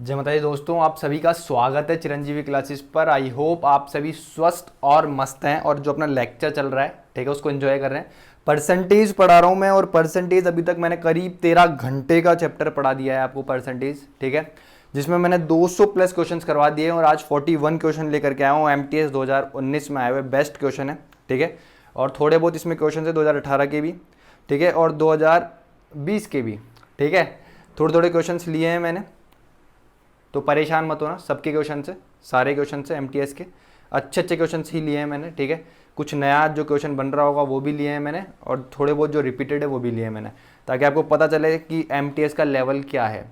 जय माता दी दोस्तों, आप सभी का स्वागत है चिरंजीवी क्लासेस पर। आई होप आप सभी स्वस्थ और मस्त हैं और जो अपना लेक्चर चल रहा है ठीक है उसको एंजॉय कर रहे हैं। परसेंटेज पढ़ा रहा हूँ मैं और परसेंटेज अभी तक मैंने करीब 13 घंटे का चैप्टर पढ़ा दिया है आपको परसेंटेज, ठीक है, जिसमें मैंने 200 प्लस क्वेश्चन करवा दिए हैं और आज 41 क्वेश्चन लेकर के आया हूँ। MTS 2019 में आए हुए बेस्ट क्वेश्चन है, ठीक है, और थोड़े बहुत इसमें क्वेश्चन है 2018 के भी, ठीक है, और 2020 के भी, ठीक है। थोड़े थोड़े क्वेश्चन लिए हैं मैंने, तो परेशान मत होना। सबके क्वेश्चन से, सारे क्वेश्चन से MTS के अच्छे अच्छे क्वेश्चन ही लिए हैं मैंने, ठीक है। कुछ नया जो क्वेश्चन बन रहा होगा वो भी लिए हैं मैंने और थोड़े बहुत जो रिपीटेड है वो भी लिए हैं मैंने, ताकि आपको पता चले कि MTS का लेवल क्या है,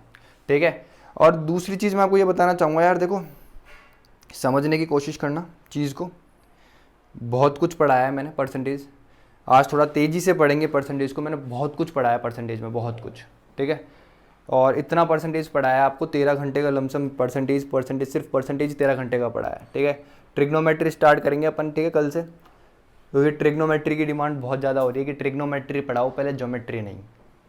ठीक है। और दूसरी चीज़ मैं आपको ये बताना चाहूँगा यार, देखो समझने की कोशिश करना चीज़ को। बहुत कुछ पढ़ाया है मैंने परसेंटेज, आज थोड़ा तेज़ी से पढ़ेंगे परसेंटेज को। मैंने बहुत कुछ पढ़ाया परसेंटेज में, बहुत कुछ, ठीक है। और इतना परसेंटेज पढ़ाया आपको 13 घंटे का लमसम परसेंटेज सिर्फ परसेंटेज 13 घंटे का पढ़ाया, ठीक है। ट्रिग्नोमेट्री स्टार्ट करेंगे अपन, ठीक है, कल से, क्योंकि ट्रिग्नोमेट्री की डिमांड बहुत ज़्यादा हो रही है कि ट्रिग्नोमेट्री पढ़ाओ, पहले ज्योमेट्री नहीं,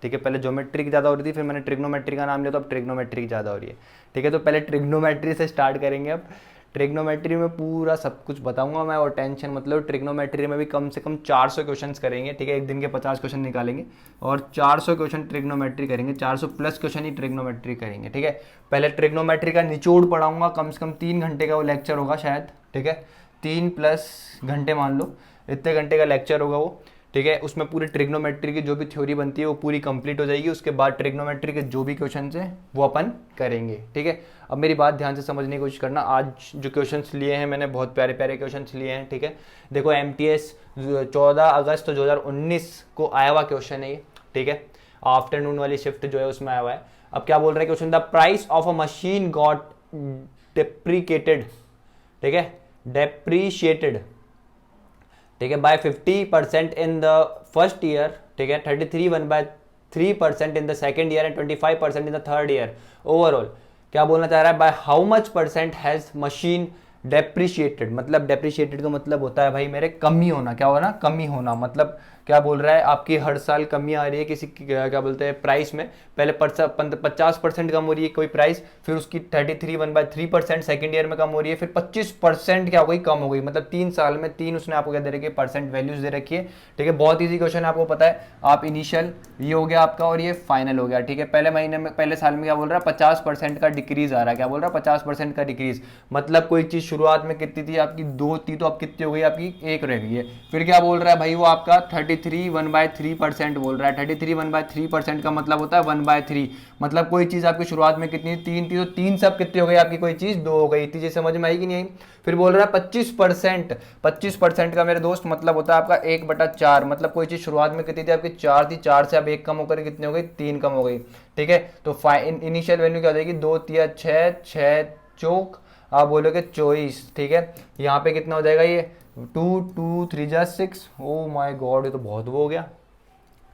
ठीक है। पहले ज्योमेट्री की ज़्यादा हो रही थी, फिर मैंने ट्रिग्नोमेट्री का नाम लिया तो अब ट्रिग्नोमेट्री की ज़्यादा हो रही है, ठीक है। तो पहले ट्रिग्नोमेट्री से स्टार्ट करेंगे अब। ट्रिग्नोमेट्री में पूरा सब कुछ बताऊंगा मैं, और टेंशन मतलब ट्रिग्नोमेट्री में भी कम से कम 400 क्वेश्चंस करेंगे, ठीक है। एक दिन के 50 क्वेश्चन निकालेंगे और 400 क्वेश्चन ट्रिग्नोमेट्री करेंगे, 400 प्लस क्वेश्चन ही ट्रिग्नोमेट्री करेंगे, ठीक है। पहले ट्रिग्नोमेट्री का निचोड़ पढ़ाऊंगा, कम से कम 3 घंटे का वो लेक्चर होगा शायद, ठीक है। 3+ घंटे मान लो, इतने घंटे का लेक्चर होगा वो, ठीक है। उसमें पूरी ट्रिग्नोमेट्री की जो भी थ्योरी बनती है वो पूरी कंप्लीट हो जाएगी। उसके बाद ट्रिग्नोमेट्री के जो भी क्वेश्चन हैं वो अपन करेंगे, ठीक है। अब मेरी बात ध्यान से समझने की कोशिश करना। आज जो क्वेश्चंस लिए हैं मैंने, बहुत प्यारे प्यारे क्वेश्चंस लिए हैं, ठीक है। देखो MTS 14 अगस्त 2019 को आया हुआ क्वेश्चन है ये, ठीक है। आफ्टरनून वाली शिफ्ट जो है उसमें आया हुआ है। अब क्या बोल रहा है question, the price of a machine got deprecated, ठीक है, डेप्रीशिएटेड, ठीक है, by 50% in the first year, ठीक है, 33% in the second year and 25% in the third year overall. क्या बोलना चाह रहा है, by how much percent has machine depreciated. मतलब डेप्रिशिएटेड का मतलब होता है भाई मेरे कमी होना। क्या होना, कमी होना। मतलब क्या बोल रहा है, आपकी हर साल कमी आ रही है किसी क्या बोलते हैं प्राइस में। पहले 50% कम हो रही है कोई प्राइस, फिर उसकी 33 सेकेंड ईयर में कम हो रही है, फिर 25% क्या हो गई, कम हो गई। मतलब 3 साल में 3 उसने आपको क्या दे रखी है, परसेंट वैल्यूज दे रखी है, ठीक है। बहुत ईजी क्वेश्चन है, आपको पता है। आप इनिशियल ये हो गया आपका और ये फाइनल हो गया, ठीक है। पहले महीने में, पहले साल में क्या बोल रहा है, 50% का डिक्रीज आ रहा है। क्या बोल रहा है, 50% का डिक्रीज। मतलब कोई चीज शुरुआत में कितनी थी आपकी, 2 थी, तो अब कितनी हो गई आपकी, 1 रह गई है। फिर क्या बोल रहा है भाई, वो आपका 33 1/3% बोल रहा है। 33 1/3% का मतलब होता है 1/3। मतलब कोई चीज आपकी शुरुआत में कितनी, 3 थी, तो 3 सब कितनी हो गई आपकी, कोई चीज 2 हो गई। चीजें समझ में आई कि नहीं आई। फिर बोल रहा है 25% का मेरे दोस्त मतलब होता है आपका 1/4। मतलब कोई चीज शुरुआत में कितनी थी आपकी, 4 थी, 4 से अब 1 कम होकर कितनी हो गई, 3 कम हो गई, ठीक है। तो इनिशियल वैल्यू क्या हो जाएगी, 2 3 6 6 चौक, आप बोलोगे 24, ठीक है। यहाँ पे कितना हो जाएगा, ये 2 2 3 6। ओ माय गॉड, ये तो बहुत वो हो गया।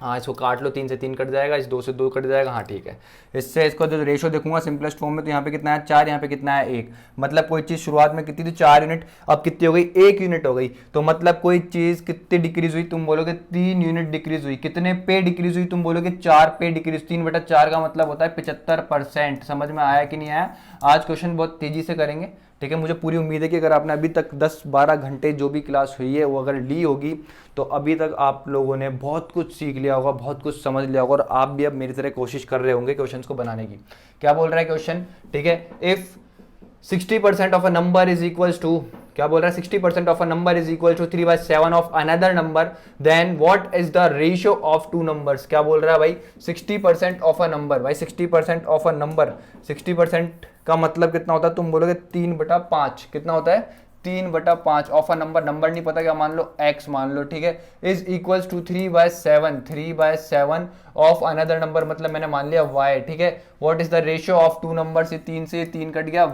हाँ, इसको काट लो, 3 से 3 कट जाएगा, इस 2 से 2 कट जाएगा, हाँ ठीक है। इससे इसको जो रेशो देखूंगा सिंपलेस्ट फॉर्म में, तो यहाँ पे कितना है 4, यहाँ पे कितना है 1। मतलब कोई चीज़ शुरुआत में कितनी थी, 4 यूनिट, अब कितनी हो गई, 1 यूनिट हो गई। तो मतलब कोई चीज़ कितनी डिक्रीज हुई, तुम बोलोगे 3 यूनिट डिक्रीज हुई। कितने पे डिक्रीज हुई, तुम बोलोगे 4 पे डिक्रीज। 3/4 का मतलब होता है 75%। समझ में आया कि नहीं आया। आज क्वेश्चन बहुत तेजी से करेंगे, ठीक है। मुझे पूरी उम्मीद है कि अगर आपने अभी तक 10-12 घंटे जो भी क्लास हुई है वो अगर ली होगी, तो अभी तक आप लोगों ने बहुत कुछ सीख लिया होगा, बहुत कुछ समझ लिया होगा, और आप भी अब मेरी तरह कोशिश कर रहे होंगे क्वेश्चंस को बनाने की। क्या बोल रहा है क्वेश्चन, ठीक है, if 60% of a number is equals to, क्या बोल रहा है, 60% of a number is equal to 3/7 of another number, then what is the ratio of 2 numbers. क्या बोल रहा है भाई, 60% ऑफ अ नंबर, भाई 60% ऑफ अ नंबर, 60% का मतलब कितना होता है, तुम बोलोगे 3/5। कितना होता है, 3/5 ऑफ अ नंबर। नंबर नहीं पता, क्या मान लो, x मान लो, ठीक है, is equals to 3/7 of another number. मतलब मैंने मान लिया y, ठीक है। What is the ratio of 2 number, से 3 कट गया,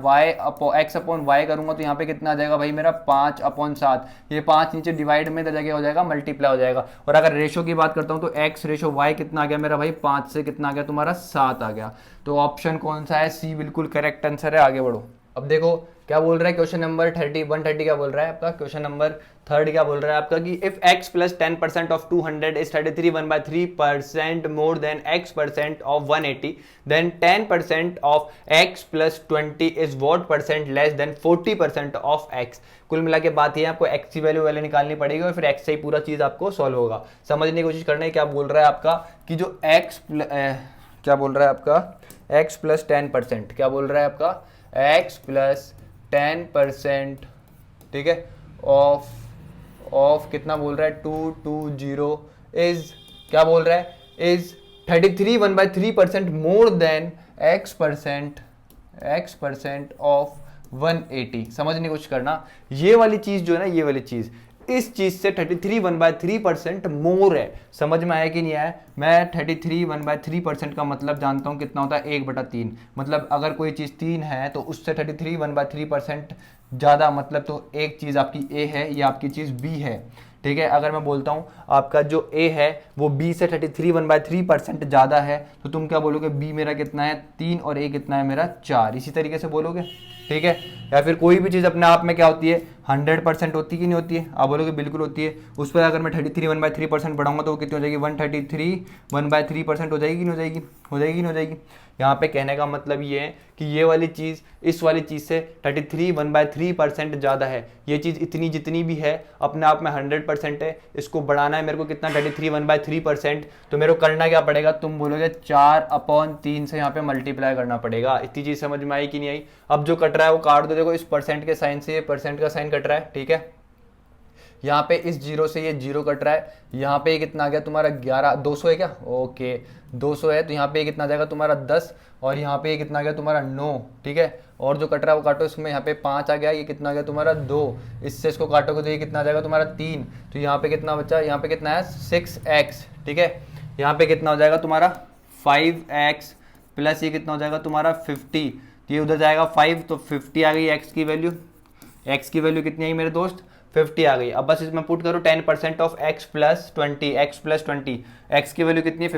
x अपॉन y करूंगा तो यहाँ पे कितना आ जाएगा भाई मेरा, 5/7। ये 5 नीचे डिवाइड में जगह हो जाएगा, मल्टीप्लाई हो जाएगा। और अगर रेशो की बात करता हूँ तो x रेशो y कितना आ गया मेरा भाई, 5 से कितना आ गया तुम्हारा, 7 आ गया। तो ऑप्शन कौन सा है, सी बिल्कुल करेक्ट आंसर है। आगे बढ़ो। अब देखो क्या बोल रहा है क्वेश्चन नंबर 130 क्या बोल रहा है आपका क्वेश्चन नंबर थर्ड क्या बोल रहा है आपका कि if x plus 10% of 200 is 33 1/3% more than x% of 180 then 10% of x plus 20 is what percent less than 40% of x। कुल मिला के बात ये आपको x की वैल्यू निकालनी पड़ेगी और फिर x से ही पूरा चीज आपको सॉल्व होगा। समझने की कोशिश करना है क्या बोल रहा है आपका कि जो क्या बोल रहा है आपका x प्लस 10%, क्या बोल रहा है आपका x प्लस 10%, ठीक है, ऑफ कितना बोल रहा है 220 इज क्या बोल रहा है is 33 1/3% more than x% of 180। समझने की कोशिश करना, ये वाली चीज जो है ना, ये वाली चीज इस चीज से 33 1/3% मोर है। समझ में आया कि नहीं आया? मैं 33 1/3% का मतलब जानता हूं कितना होता है 1/3। मतलब अगर कोई चीज 3 है तो उससे 33 1/3% ज्यादा, मतलब तो एक चीज आपकी ए है, ये आपकी चीज बी है, ठीक है। अगर मैं बोलता हूं आपका जो ए है वो बी से 33 1/3% ज्यादा है तो तुम क्या बोलोगे? बी मेरा कितना है 3 और ए कितना है मेरा 4, इसी तरीके से बोलोगे, ठीक है। या फिर कोई भी चीज अपने आप में क्या होती है 100% होती कि नहीं होती है? आप बोलोगे बिल्कुल होती है। उस पर अगर मैं 33 1/3% बढ़ाऊंगा तो वो कितनी हो जाएगी 133 1/3% हो जाएगी नहीं हो जाएगी? हो जाएगी नहीं हो जाएगी? यहाँ पे कहने का मतलब ये है कि ये वाली चीज़ इस वाली चीज़ से 33 1/3% ज़्यादा है। ये चीज़ इतनी जितनी भी है अपने आप में 100% है, इसको बढ़ाना है मेरे को कितना 33 1/3%, तो मेरे को करना क्या पड़ेगा? तुम बोलोगे 4/3 से यहाँ पे मल्टीप्लाई करना पड़ेगा। इतनी चीज़ समझ में आई कि नहीं आई? अब जो कट रहा है वो काट दो, देखो इस परसेंट के साइन से ये परसेंट का साइन कट रहा है, ठीक है। यहाँ पे इस जीरो से ये जीरो कट रहा है, यहाँ पे कितना आ गया तुम्हारा 11 200 है क्या? ओके 200 है, तो यहाँ पे कितना आ जाएगा तुम्हारा 10 और यहाँ पे कितना आ गया तुम्हारा 9, ठीक है। और जो कट रहा है वो काटो, इसमें यहाँ पे 5 आ गया, ये कितना आ गया तुम्हारा 2, इससे इसको काटोगे तो ये कितना आ जाएगा तुम्हारा 3, तो यहाँ पे कितना बचा? यहाँ पे कितना है 6x, ठीक है। यहाँ पे कितना हो जाएगा तुम्हारा 5x प्लस ये कितना हो जाएगा तुम्हारा 50, ये उधर जाएगा 5, तो 50 आ गई x की वैल्यू। x की वैल्यू कितनी आई मेरे दोस्त? 50 आ गई। अब बस इसमें पुट करो 10% ऑफ x प्लस 20, x की वैल्यू कितनी है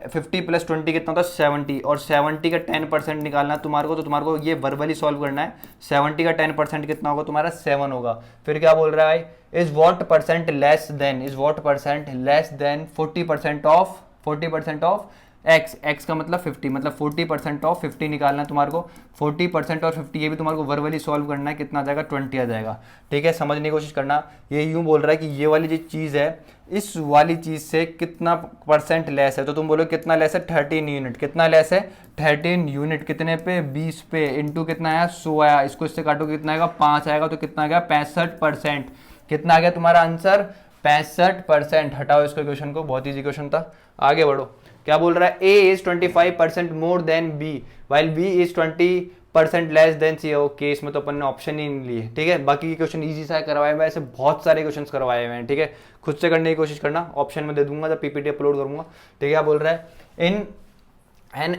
50 प्लस 20 कितना होता है 70, और 70 का 10% निकालना है तुम्हारे को, तो तुम्हारे को ये वर्बली सॉल्व करना है। 70 का 10% कितना होगा तुम्हारा 7 होगा। फिर क्या बोल रहा है भाई? Is what percent less than 40% of x का मतलब 50, मतलब 40% ऑफ 50 निकालना है तुम्हारे को। 40% और 50 ये भी तुम्हारे को वर्बली सॉल्व करना है, कितना आ जाएगा 20 आ जाएगा, ठीक है। समझने की कोशिश करना, ये यूं बोल रहा है कि ये वाली जो चीज़ है इस वाली चीज़ से कितना परसेंट लेस है, तो तुम बोलो कितना लेस है 13 यूनिट। कितना लेस है 13 यूनिट, कितने पे 20 पे, इंटू कितना आया 100 आया, इसको इससे काटो कितना आएगा 5 आएगा, तो कितना आ गया 65%। कितना आ गया तुम्हारा आंसर 65%। हटाओ इसको क्वेश्चन को, बहुत ईजी क्वेश्चन था, आगे बढ़ो। क्या बोल रहा है? A is 25% more then B while B is 20% less than C। Okay, इसमें तो अपन ने ऑप्शन ही नहीं लिए, ठीक है। बाकी के क्वेश्चन इजी सा करवाए हुए, ऐसे बहुत सारे क्वेश्चन करवाए हुए हैं, ठीक है। खुद से करने की कोशिश करना, ऑप्शन में दे दूंगा जब पीपीटी अपलोड करूंगा, ठीक है। क्या बोल रहा है? इन an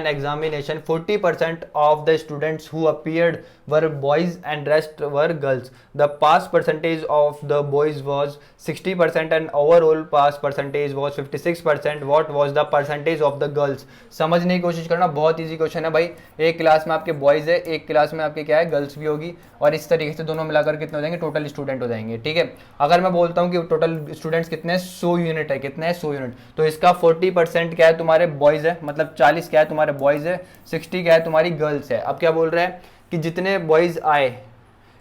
examination 40% of the students who appeared were boys and rest were girls. The pass percentage of the boys was 60% and overall pass percentage was 56%. What was the percentage of the girls? समझने की कोशिश करना, बहुत easy question है भाई। एक class में आपके बॉयज है, एक क्लास में आपके क्या है गर्ल्स भी होगी, और इस तरीके से दोनों मिलाकर कितने हो जाएंगे टोटल स्टूडेंट हो जाएंगे, ठीक है। अगर मैं बोलता हूँ कि टोटल स्टूडेंट्स कितने 100 यूनिट है, कितने 100 यूनिट, तो इसका 40% क्या है तुम्हारे बॉयज है, मतलब 40 क्या है तुम्हारे बॉयज है, 60 क्या है तुम्हारी गर्ल्स है। अब क्या बोल रहा है कि जितने बॉयज आए,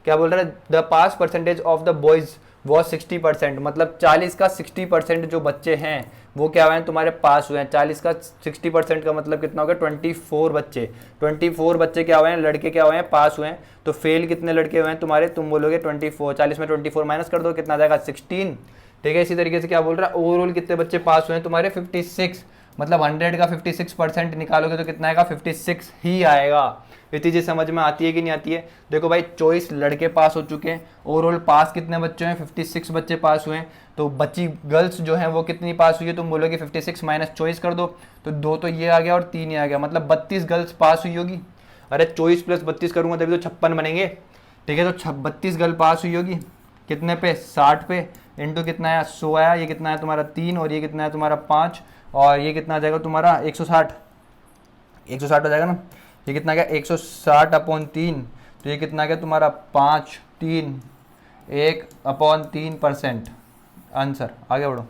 क्या बोल रहा है? The pass percentage of the boys was 60%, मतलब 40 का 60% जो बच्चे हैं वो क्या हुए हैं तुम्हारे पास हुए हैं। 40 का 60% का मतलब कितना हो गया 24 बच्चे। 24 बच्चे क्या हुए हैं, लड़के क्या हुए हैं, पास हुए हैं। तो फेल कितने लड़के हुए हैं तुम्हारे? तुम बोलोगे 24, 40 में 24 माइनस कर दो, कितना आ जाएगा 16, ठीक है। इसी तरीके से क्या बोल रहा है? ओवरऑल कितने बच्चे पास हुए हैं तुम्हारे 56, मतलब 100 का 56% निकालोगे तो कितना आएगा 56 ही आएगा। इतनी चीज समझ में आती है कि नहीं आती है? देखो भाई 24 लड़के पास हो चुके हैं, ओवरऑल पास कितने बच्चे हैं 56 बच्चे पास हुए हैं, तो बच्ची गर्ल्स जो हैं वो कितनी पास हुई है? तुम बोलोगे 56 माइनस 24 कर दो, तो 2 तो ये आ गया और 3 ये आ गया, मतलब 32 गर्ल्स पास हुई होगी। अरे 24 प्लस 32 करूंगा तभी तो 56 बनेंगे, ठीक है। तो 32 गर्ल पास हुई होगी, कितने पे 60 पे, इंटू कितना आया 100 आया, ये कितना है तुम्हारा 3 और ये कितना है तुम्हारा 5, और ये कितना आ जाएगा तुम्हारा 160 हो जाएगा ना। ये कितना गया 160/3, तो ये कितना गया तुम्हारा 5,3,1/3%। आंसर आगे बढ़ो।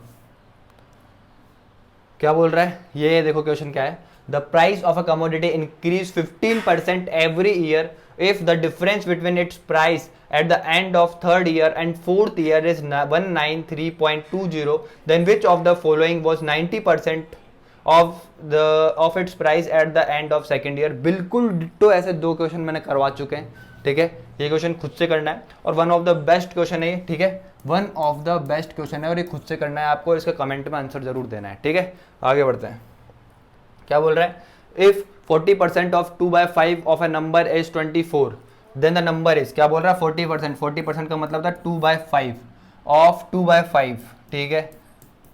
क्या बोल रहा है ये देखो क्वेश्चन क्या है। The price of a commodity increase 15% every year if the difference between its price at the end of third year and fourth year is 193.20, then which of the following was 90% of its price at the end of second year। बिल्कुल ditto ऐसे दो question मैंने करवा चुके हैं, ठीक है। ये क्वेश्चन खुद से करना है और one of the best question है ये, ठीक है। One of the best question है और ये खुद से करना है आपको, इसका कमेंट में आंसर जरूर देना है, ठीक है। आगे बढ़ते हैं। क्या बोल रहा है, if 40% of 2/5 of a number is 24, then the number is, क्या बोल रहा है 40% का मतलब था 2/5 ऑफ 2/5, ठीक है,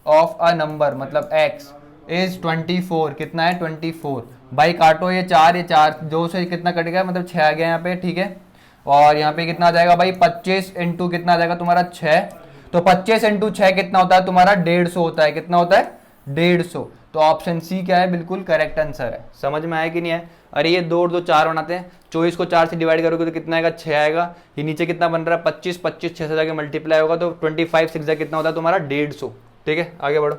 ऑफ अ नंबर मतलब x इज 24, कितना है 24। भाई काटो ये 4 2 से कितना कट गया, मतलब 6 आ गया यहाँ पे, ठीक है। और यहाँ पे कितना आ जाएगा भाई 25 इंटू कितना आ जाएगा तुम्हारा 6, तो 25 इंटू 6 कितना होता है तुम्हारा 150 होता है, कितना होता है 150। तो ऑप्शन सी क्या है, बिल्कुल करेक्ट आंसर है। समझ में आया कि नहीं है। अरे ये 2 और 2 4 बनाते हैं, 24 को 4 से डिवाइड करोगे तो कितना आएगा 6 आएगा। ये नीचे कितना बन रहा है 25 6 से जाके मल्टीप्लाई होगा तो 25 6 कितना होता है तुम्हारा 150, ठीक है। आगे बढ़ो।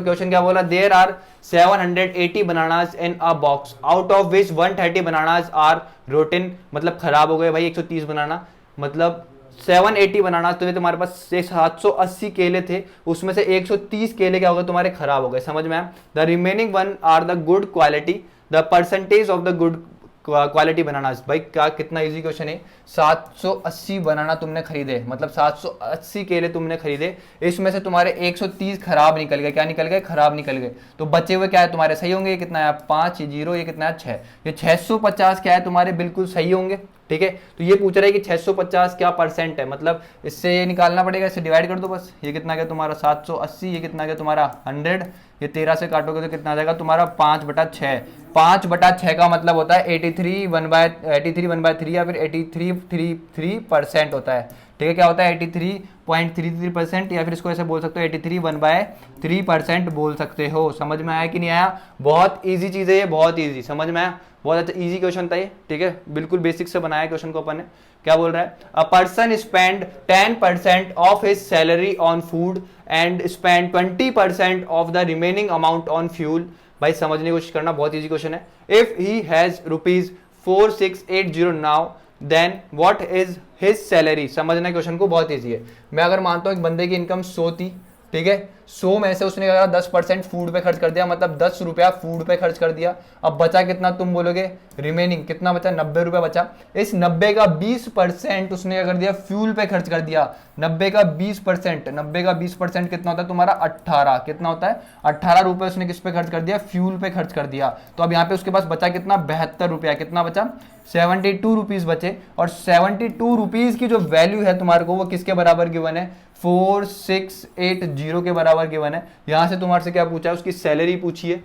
क्वेश्चन क्या बोला, there are 780 bananas in a box out of which 130 bananas are rotten, मतलब खराब हो गए भाई 130 बनाना, मतलब 780 बनाना, तो तुम्हारे पास 780 केले थे, उसमें से 130 केले क्या हो गए तुम्हारे खराब हो गए। समझ में आया। The remaining one are the good quality, the percentage of the good quality bananas. भाई क्या कितना इजी क्वेश्चन है। 780 बनाना तुमने खरीदे, मतलब 780 केले तुमने खरीदे, इसमें से तुम्हारे 130 खराब निकल गए। क्या निकल गए, खराब निकल गए। तो बचे हुए क्या है तुम्हारे सही होंगे। ये कितना है 5 0, ये कितना है 6, ये 650 क्या है तुम्हारे बिल्कुल सही होंगे, ठीक है। तो ये पूछ रहा है कि 650 क्या परसेंट है, मतलब इससे ये निकालना पड़ेगा, इससे डिवाइड कर दो बस। ये कितना गया तुम्हारा 780, ये कितना गया तुम्हारा 100, ये 13 से काटोगे तो कितना आ जाएगा तुम्हारा 5/6। 5/6 का मतलब होता है 83 1/3 या फिर 83.33% होता है, ठीक है। क्या होता है 83.33%, या फिर इसको ऐसे बोल सकते हो 83 1/3% बोल सकते हो। समझ में आया कि नहीं आया। बहुत ईजी चीज है ये, बहुत ईजी, समझ में आया। बहुत अच्छा ईजी क्वेश्चन था ये, ठीक है। बिल्कुल बेसिक से बनाया क्वेश्चन को अपन ने। क्या बोल रहा है, a person spend 10% of his salary on food and spend 20% of the remaining amount on fuel. भाई समझने की कोशिश करना, बहुत ईजी क्वेश्चन है। If he has ₹4680 now, then what is his salary. समझना क्वेश्चन को, बहुत ईजी है। मैं अगर मानता हूं एक बंदे की इनकम 100 थी, ठीक है, 100 में से उसने 10% फूड पे खर्च कर दिया, मतलब 10 रुपया फूड पे खर्च कर दिया। अब बचा कितना तुम बोलोगे, रिमेनिंग कितना बचा, 90 रुपया बचा। इस 90 का 20% उसने क्या कर दिया, फ्यूल पे खर्च कर दिया। 90 का 20% कितना होता है तुम्हारा 18, कितना होता है 18 रुपए उसने किस पे खर्च कर दिया, फ्यूल पे खर्च कर दिया। तो अब यहाँ पे उसके पास बचा कितना 72 रुपया, कितना बचा 72 रुपीज बचे। और 72 रुपीज की जो वैल्यू है तुम्हारे को वो किसके बराबर गिवन है, 4680 के बराबर गिवन है। यहां से तुम्हारे से क्या पूछा है, उसकी सैलरी पूछी है,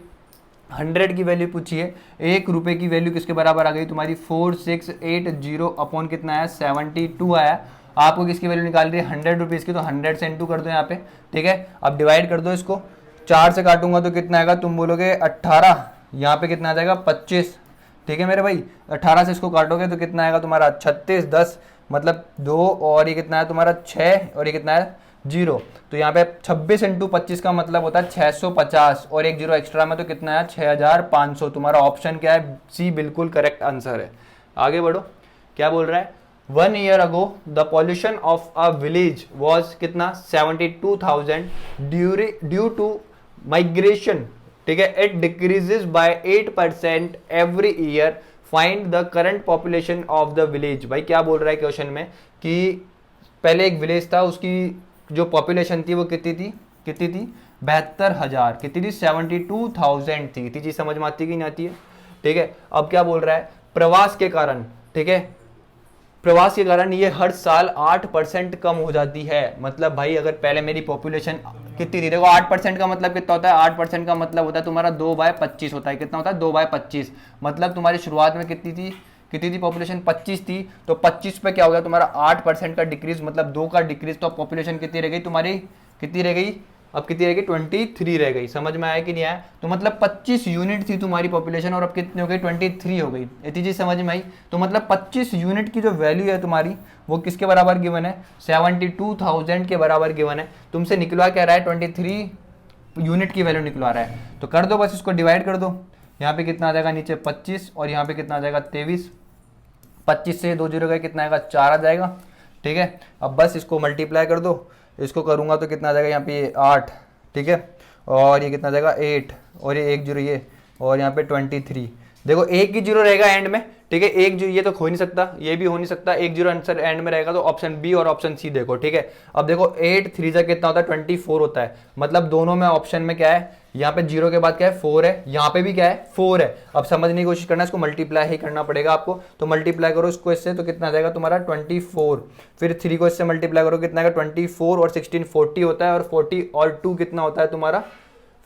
100 की वैल्यू पूछी है, 1 रुपए की वैल्यू किसके बराबर आ गई तुम्हारी 4680 अपॉन कितना आया 72 आया। आपको किसकी वैल्यू निकाल रही है 100 रुपीज की, तो 100 से इंटू कर दो यहाँ पे, ठीक है। अब डिवाइड कर दो इसको, 4 से काटूंगा तो कितना आएगा, तुम बोलोगे 18, यहाँ पे कितना आ जाएगा 25, ठीक है मेरे भाई। 18 से इसको काटोगे तो कितना आएगा तुम्हारा 36, 10 मतलब 2, और ये कितना है तुम्हारा 6, और ये कितना है 0। तो यहाँ पे 26 इंटू 25 का मतलब होता है 650, और एक 0 एक्स्ट्रा में तो कितना है 6500। तुम्हारा ऑप्शन क्या है, सी बिल्कुल करेक्ट आंसर है। आगे बढ़ो। क्या बोल रहा है, 1 year ago the pollution of a village was कितना 72,000 ड्यू टू माइग्रेशन, ठीक है। It decreases by 8% every year, find the current population of the village. भाई क्या बोल रहा है क्वेश्चन में कि पहले एक विलेज था, उसकी जो पॉपुलेशन थी वो कितनी थी 72,000, कितनी थी 72,000 थी। इतनी चीज समझ में आती है कि नहीं आती है, ठीक है। अब क्या बोल रहा है, प्रवास के कारण, ठीक है, प्रवास के कारण ये हर साल 8% कम हो जाती है। मतलब भाई अगर पहले मेरी पॉपुलेशन कितनी थी, देखो 8% का मतलब कितना होता है, 8% का मतलब होता है तुम्हारा 2/25 होता है। कितना होता है 2/25, मतलब तुम्हारी शुरुआत में कितनी थी पॉपुलेशन 25 थी, तो 25 पे क्या हो गया तुम्हारा 8% का डिक्रीज, मतलब 2 का डिक्रीज, तो पॉपुलेशन कितनी रह गई तुम्हारी, कितनी रह गई अब कितनी रह गई 23 रह गई। समझ में आया कि नहीं आया? तो मतलब 25 यूनिट थी तुम्हारी पॉपुलेशन और अब कितनी हो गई 23 हो गई। इतनी चीज समझ में आई? तो मतलब 25 यूनिट की जो वैल्यू है तुम्हारी वो किसके बराबर गिवन है? 72,000 के बराबर गिवन है। तुमसे निकलवा क्या रहा है? 23 यूनिट की वैल्यू निकलवा रहा है। तो कर दो बस, इसको डिवाइड कर दो। यहाँ पे कितना आ जाएगा नीचे 25 और यहाँ पे कितना आ जाएगा 23। 25 से 2 जीरो गए कितना आएगा? 4 आ जाएगा। ठीक है, अब बस इसको मल्टीप्लाई कर दो। इसको करूंगा तो कितना आ जाएगा यहाँ पे 8। ठीक है, और ये कितना आ जाएगा 8 और ये 1 जीरो ये और यहाँ पे 23। देखो एक ही जीरो रहेगा एंड में। ठीक है, एक जीरो ये तो हो नहीं सकता, ये भी हो नहीं सकता, एक जीरो आंसर एंड में रहेगा। तो ऑप्शन बी और ऑप्शन सी देखो। ठीक है, अब देखो 8 3 जा कितना होता है? 24 होता है। मतलब दोनों में ऑप्शन में क्या है? यहाँ पे जीरो के बाद क्या है? 4 है। यहाँ पे भी क्या है? 4 है। अब समझने की कोशिश करना, इसको मल्टीप्लाई ही करना पड़ेगा आपको। तो मल्टीप्लाई करो इसको इससे, तो कितना आ जाएगा तुम्हारा 24। फिर 3 को इससे मल्टीप्लाई करो, कितना आएगा 24 और 16 40 होता है। और 40 और 2 कितना होता है तुम्हारा?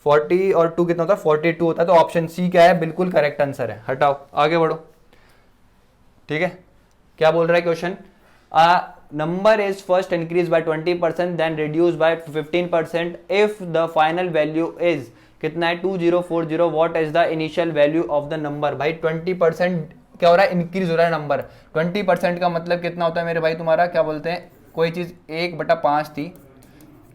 40 और 2 कितना होता है? 42 होता है। तो ऑप्शन सी क्या है? बिल्कुल करेक्ट आंसर है। हटाओ, आगे बढ़ो। ठीक है, क्या बोल रहा है question? Number is first increase by 20% then reduce by 15% if the final value is कितना है? 2040। What is the initial value of the number? भाई 20% क्या हो रहा है? इंक्रीज हो रहा है नंबर। 20% का मतलब कितना होता है मेरे भाई? तुम्हारा क्या बोलते हैं, कोई चीज 1/5 थी।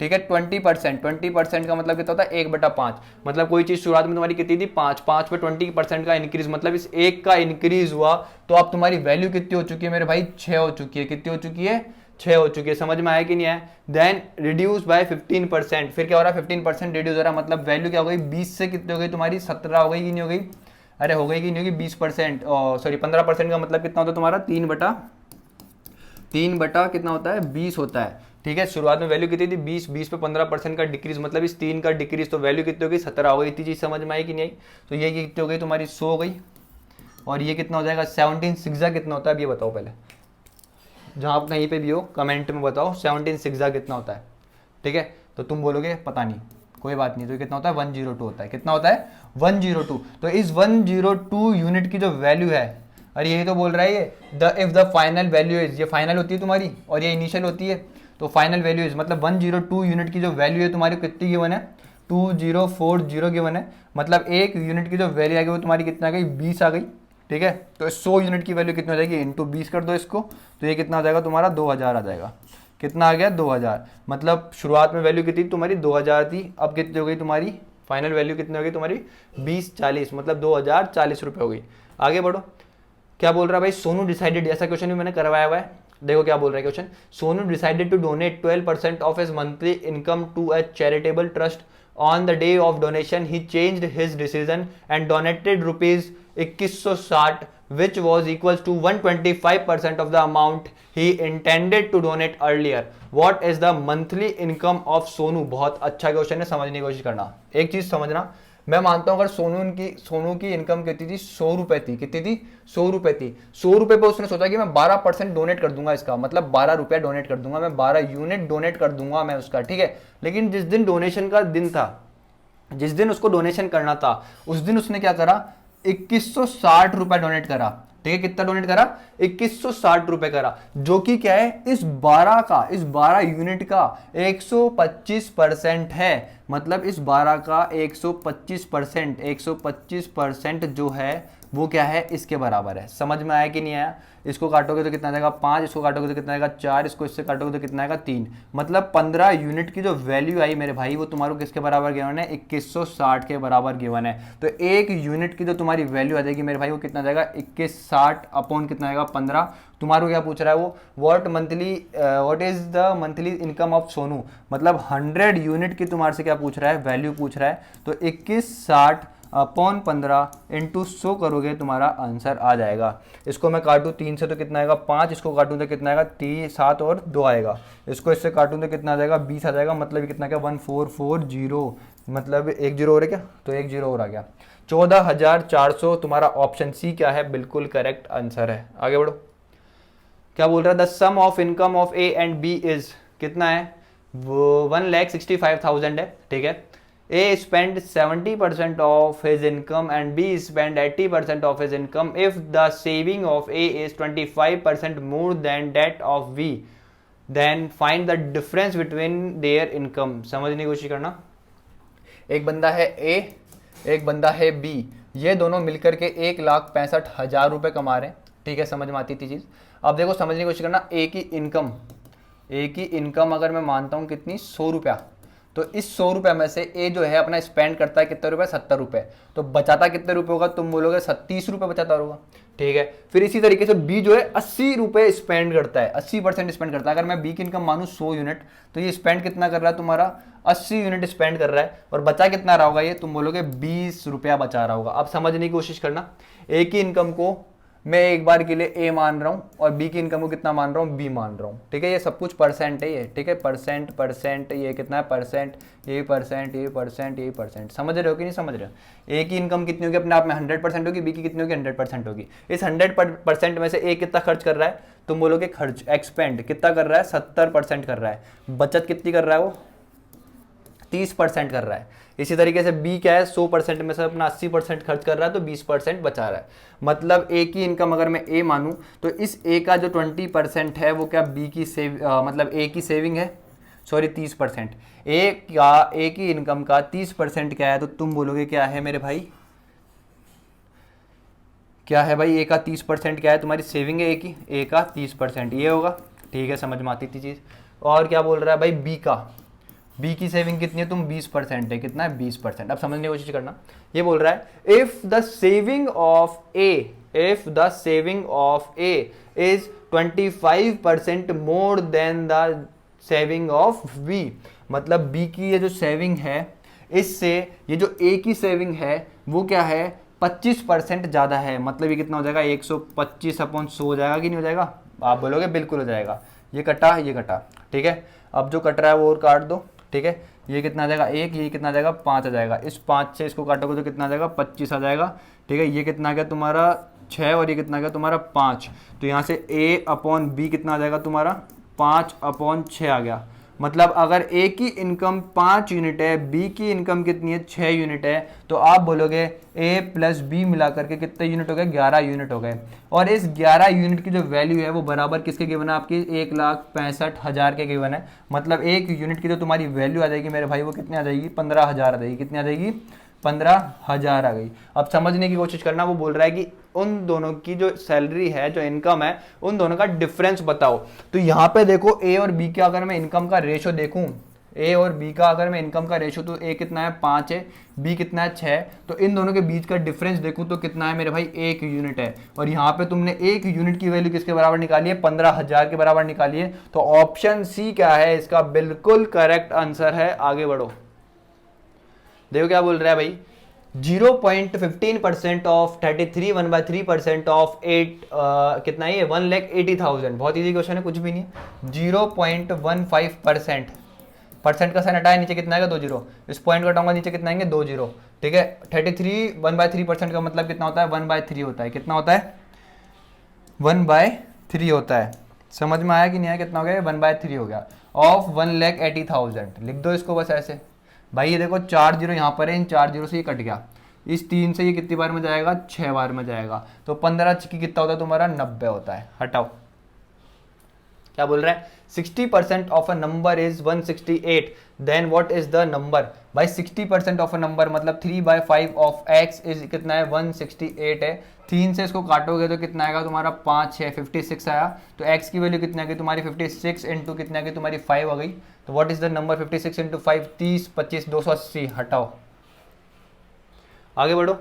ठीक है, 20% का मतलब कितना होता है? 1/5। मतलब कोई चीज शुरुआत में तुम्हारी कितनी थी? 5। 5 पे 20% का इंक्रीज, मतलब इस एक का इंक्रीज हुआ तो अब तुम्हारी वैल्यू कितनी हो चुकी है मेरे भाई? 6 हो चुकी है। कितनी हो चुकी है? 6 हो चुकी है। समझ में आया कि नहीं आया? Then reduce by 15%। फिर क्या हो रहा है? 15% रिड्यूस हो रहा है। मतलब वैल्यू क्या हो गई? 20 से कितनी हो गई तुम्हारी? 17 हो गई कि नहीं हो गई? अरे हो गई कि नहीं होगी? 20%, सॉरी 15% का मतलब कितना होता है तुम्हारा? 3/3 कितना होता है? 20 होता है। ठीक है, शुरुआत में वैल्यू कितनी थी? 20। 20 पे 15% का डिक्रीज, मतलब इस 3 का डिक्रीज, तो वैल्यू कितनी हो गई? 17 हो गई। इतनी चीज समझ में आई कि नहीं आई? तो ये कितनी हो गई तुम्हारी? 100 हो गई। और ये कितना हो जाएगा? 17 सिक्सा कितना होता है? अब ये बताओ पहले, जहां आप कहीं पे भी हो कमेंट में बताओ 17 सिक्सा कितना होता है। ठीक है, तो तुम बोलोगे पता नहीं, कोई बात नहीं। तो ये कितना होता है? 102 होता है। कितना होता है? 102। तो इस 102 यूनिट की जो वैल्यू है, अरे यही तो बोल रहा है ये, if the final value is, ये फाइनल होती है तुम्हारी और ये इनिशियल होती है। तो फाइनल वैल्यू इज मतलब 102 यूनिट की जो वैल्यू है तुम्हारी कितनी गिवन है? 2040 गिवन है। मतलब एक यूनिट की जो वैल्यू आ गई वो तुम्हारी कितना आ गई? 20 आ गई। ठीक है, तो 100 यूनिट की वैल्यू कितनी हो जाएगी? इंटू 20 कर दो इसको, तो ये कितना आ जाएगा तुम्हारा? 2000 आ जाएगा। कितना आ गया? 2000। मतलब शुरुआत में वैल्यू कितनी तुम्हारी? 2000 थी। अब कितनी हो गई तुम्हारी फाइनल वैल्यू? कितनी हो गई तुम्हारी? 2040, मतलब 2040 रुपये हो गई। आगे बढ़ो, क्या बोल रहा है भाई? सोनू डिसाइडेड, ऐसा क्वेश्चन भी मैंने करवाया हुआ है। देखो क्या बोल रहा है question. Sonu decided to donate 12% of his monthly income to a charitable trust. On the day of donation he changed his decision and donated rupees 2160 which was equals to 125% of the amount he intended to donate earlier. What is the monthly income of Sonu? बहुत अच्छा question है, समझने की कोशिश करना। एक चीज समझना, मैं मानता हूं अगर सोनू की इनकम कितनी थी? 100 रुपए थी। कितनी थी? 100 रुपए थी। 100 रुपए पे उसने सोचा कि मैं 12% डोनेट कर दूंगा, इसका मतलब 12 रुपया डोनेट कर दूंगा, मैं 12 यूनिट डोनेट कर दूंगा मैं उसका। ठीक है, लेकिन जिस दिन डोनेशन का दिन था, जिस दिन उसको डोनेशन करना था, उस दिन उसने क्या करा? 2160 रुपए डोनेट करा। ठीक है, कितना डोनेट करा? 2160 रुपए करा, जो कि क्या है? इस 12 यूनिट का 125% है। मतलब इस 12 का 125% जो है वो क्या है? इसके बराबर है। समझ में आया कि नहीं आया? इसको काटोगे तो कितना आएगा? 5, इसको काटोगे तो कितना आएगा? 4, इसको इससे काटोगे तो कितना आएगा? 3। मतलब 15 यूनिट की जो वैल्यू आई मेरे भाई वो तुम्हारे किसके बराबर गिवन है? 2160 के बराबर गिवन है। तो एक यूनिट की जो तुम्हारी वैल्यू आ जाएगी मेरे भाई वो कितना जाएगा? 2160 अपॉन कितना आएगा? 15। तुम्हारे क्या पूछ रहा है वो? What is the monthly income of Sonu? मतलब 100 यूनिट की तुम्हारे से क्या पूछ रहा है? वैल्यू पूछ रहा है। तो 2160 अपॉन 15 इंटू 100 करोगे तुम्हारा आंसर आ जाएगा। इसको मैं काटूँ 3 से तो कितना आएगा? 5। इसको काटूँ तो कितना आएगा? 3, 7 और 2 आएगा। इसको इससे काटूँ तो कितना आ जाएगा? 20 आ जाएगा। मतलब कितना क्या? 1440, मतलब 1 जीरो हो रहा है क्या? तो 1 जीरो और आ गया। 14,400 तुम्हारा ऑप्शन सी क्या है? बिल्कुल करेक्ट आंसर है। आगे बढ़ो, क्या बोल रहा है? The sum of income of A and B is कितना है? वो 1,65,000 है। ठीक है, A spent 70% of his income and B spent 80% of his income. If the saving of A is 25% more than that of B, then find the difference between their income. समझने की कोशिश करना, एक बंदा है ए, एक बंदा है बी, ये दोनों मिलकर के 1,65,000 रुपये कमा रहे हैं, ठीक है, समझ में आती थी चीज़। अब देखो समझने की कोशिश करना, ए की इनकम अगर मैं मानता हूँ कितनी, 100 रुपया, तो इस 100 रुपये में से ए जो है अपना स्पेंड करता है कितने रुपए, 70 रुपये, तो बचाता कितने रुपये होगा, तुम बोलोगे 30 रुपये बचाता होगा, ठीक है। फिर इसी तरीके से बी जो है 80 रुपये स्पेंड करता है, 80% स्पेंड करता है। अगर मैं बी की इनकम मानूँ 100 यूनिट, तो ये स्पेंड कितना कर रहा है तुम्हारा, 80 यूनिट स्पेंड कर रहा है, और बचा कितना रहा होगा ये, तुम बोलोगे 20 रुपया बचा रहा होगा। अब समझने की कोशिश करना, ए की इनकम को मैं एक बार के लिए ए मान रहा हूँ और बी की इनकम को कितना मान रहा हूँ, बी मान रहा हूँ, ठीक है। ये सब कुछ परसेंट है ये, ठीक है, परसेंट, ये कितना है परसेंट, ये परसेंट, ये परसेंट, ये परसेंट, समझ रहे हो कि नहीं समझ रहे हो। ए की इनकम कितनी होगी अपने आप में, 100% होगी, बी की कितनी होगी, 100% होगी। इस 100% में से ए कितना खर्च कर रहा है, तुम बोलोगे खर्च, एक्सपेंड कितना कर रहा है, 70% कर रहा है। बचत कितनी कर रहा है वो, 30% कर रहा है। इसी तरीके से बी क्या है, 100% में से अपना 80% खर्च कर रहा है, तो 20% बचा रहा है। मतलब ए की इनकम अगर मैं ए मानूं, तो इस ए का जो 20% है वो क्या बी की मतलब ए की सेविंग है, सॉरी 30%। ए की इनकम का 30% क्या है, तो तुम बोलोगे क्या है मेरे भाई, क्या है भाई, ए का 30% क्या है, तुम्हारी सेविंग है ए का 30% ये होगा, ठीक है, समझ में आती थी चीज़। और क्या बोल रहा है भाई, बी की सेविंग कितनी है, तुम 20% है, कितना है 20%। अब समझने की कोशिश करना, ये बोल रहा है if the saving of A is 25% more than the saving of B, मतलब बी की ये जो सेविंग है, इससे ये जो ए की सेविंग है वो क्या है, 25% ज़्यादा है। मतलब ये कितना हो जाएगा, 125/100 हो जाएगा कि नहीं हो जाएगा, आप बोलोगे बिल्कुल हो जाएगा। ये कटा, ठीक है। अब जो कट रहा है वो और काट दो, ठीक है। ये कितना आ जाएगा 1, ये कितना आ जाएगा 5 आ जाएगा। इस 5 से इसको काटोगे तो कितना आ जाएगा, 25 आ जाएगा, ठीक है। ये कितना आ गया तुम्हारा 6 और ये कितना आ गया तुम्हारा 5, तो यहाँ से A/B कितना आ जाएगा तुम्हारा 5/6 आ गया। मतलब अगर ए की इनकम 5 यूनिट है, बी की इनकम कितनी है 6 यूनिट है, तो आप बोलोगे ए प्लस बी मिला करके कितने यूनिट हो गए, 11 यूनिट हो गए। और इस 11 यूनिट की जो वैल्यू है वो बराबर किसके गिवन है, आपकी 1,65,000 के गिवन है। मतलब एक यूनिट की जो तुम्हारी वैल्यू आ जाएगी मेरे भाई, वो कितनी आ जाएगी, 15,000 आ जाएगी। कितनी आ जाएगी, 15,000 आ गई। अब समझने की कोशिश करना, वो बोल रहा है कि उन दोनों की जो सैलरी है, जो इनकम है, उन दोनों का डिफरेंस बताओ। तो यहाँ पे देखो ए और बी का अगर मैं इनकम का रेशो देखूं, ए और बी का अगर मैं इनकम का रेशो, तो ए कितना है 5 है, बी कितना है 6, तो इन दोनों के बीच का डिफरेंस देखूं तो कितना है मेरे भाई, 1 यूनिट है। और यहाँ पे तुमने 1 यूनिट की वैल्यू किसके बराबर निकाली है, 15,000 के बराबर निकाली है। तो ऑप्शन सी क्या है, इसका बिल्कुल करेक्ट आंसर है। आगे बढ़ो, देखो क्या बोल रहा है भाई, 0.15% ऑफ 33 1/3% ऑफ 8 कितना है ये, 1,80,000। बहुत इजी क्वेश्चन है, कुछ भी नहीं है। 0.15% परसेंट का साइन हटाया, नीचे कितना आएगा 2 जीरो, इस पॉइंट को हटाऊंगा नीचे कितना आएंगे 2 जीरो, ठीक है। 33 1/3% का मतलब कितना होता है, 1/3 होता है। कितना होता है, 1/3 होता है। समझ में आया कि नहीं आया, कितना हो गया, 1/3 हो गया ऑफ 1,80,000। लिख दो इसको बस ऐसे भाई। ये देखो 4 जीरो यहाँ पर है, इन 4 जीरो से ये कट गया, इस 3 से ये कितनी बार में जाएगा, 6 बार में जाएगा। तो 15 की कितना होता है तुम्हारा, 90 होता है। हटाओ, क्या बोल रहा है, 60% of a number is 168, then what is the number. भाई 60% ऑफ अ नंबर मतलब 3/5 ऑफ x इज कितना है, 168 है। 3 से इसको काटोगे तो कितना आएगा तुम्हारा, 5 है, 56 आया। तो x की वैल्यू कितनी आ गई तुम्हारी, 56 इंटू कितनी आ गई तुम्हारी, 5 आ गई। तो what is the number, 56 into 5, 30, 25, 280। हटाओ, आगे बढ़ो।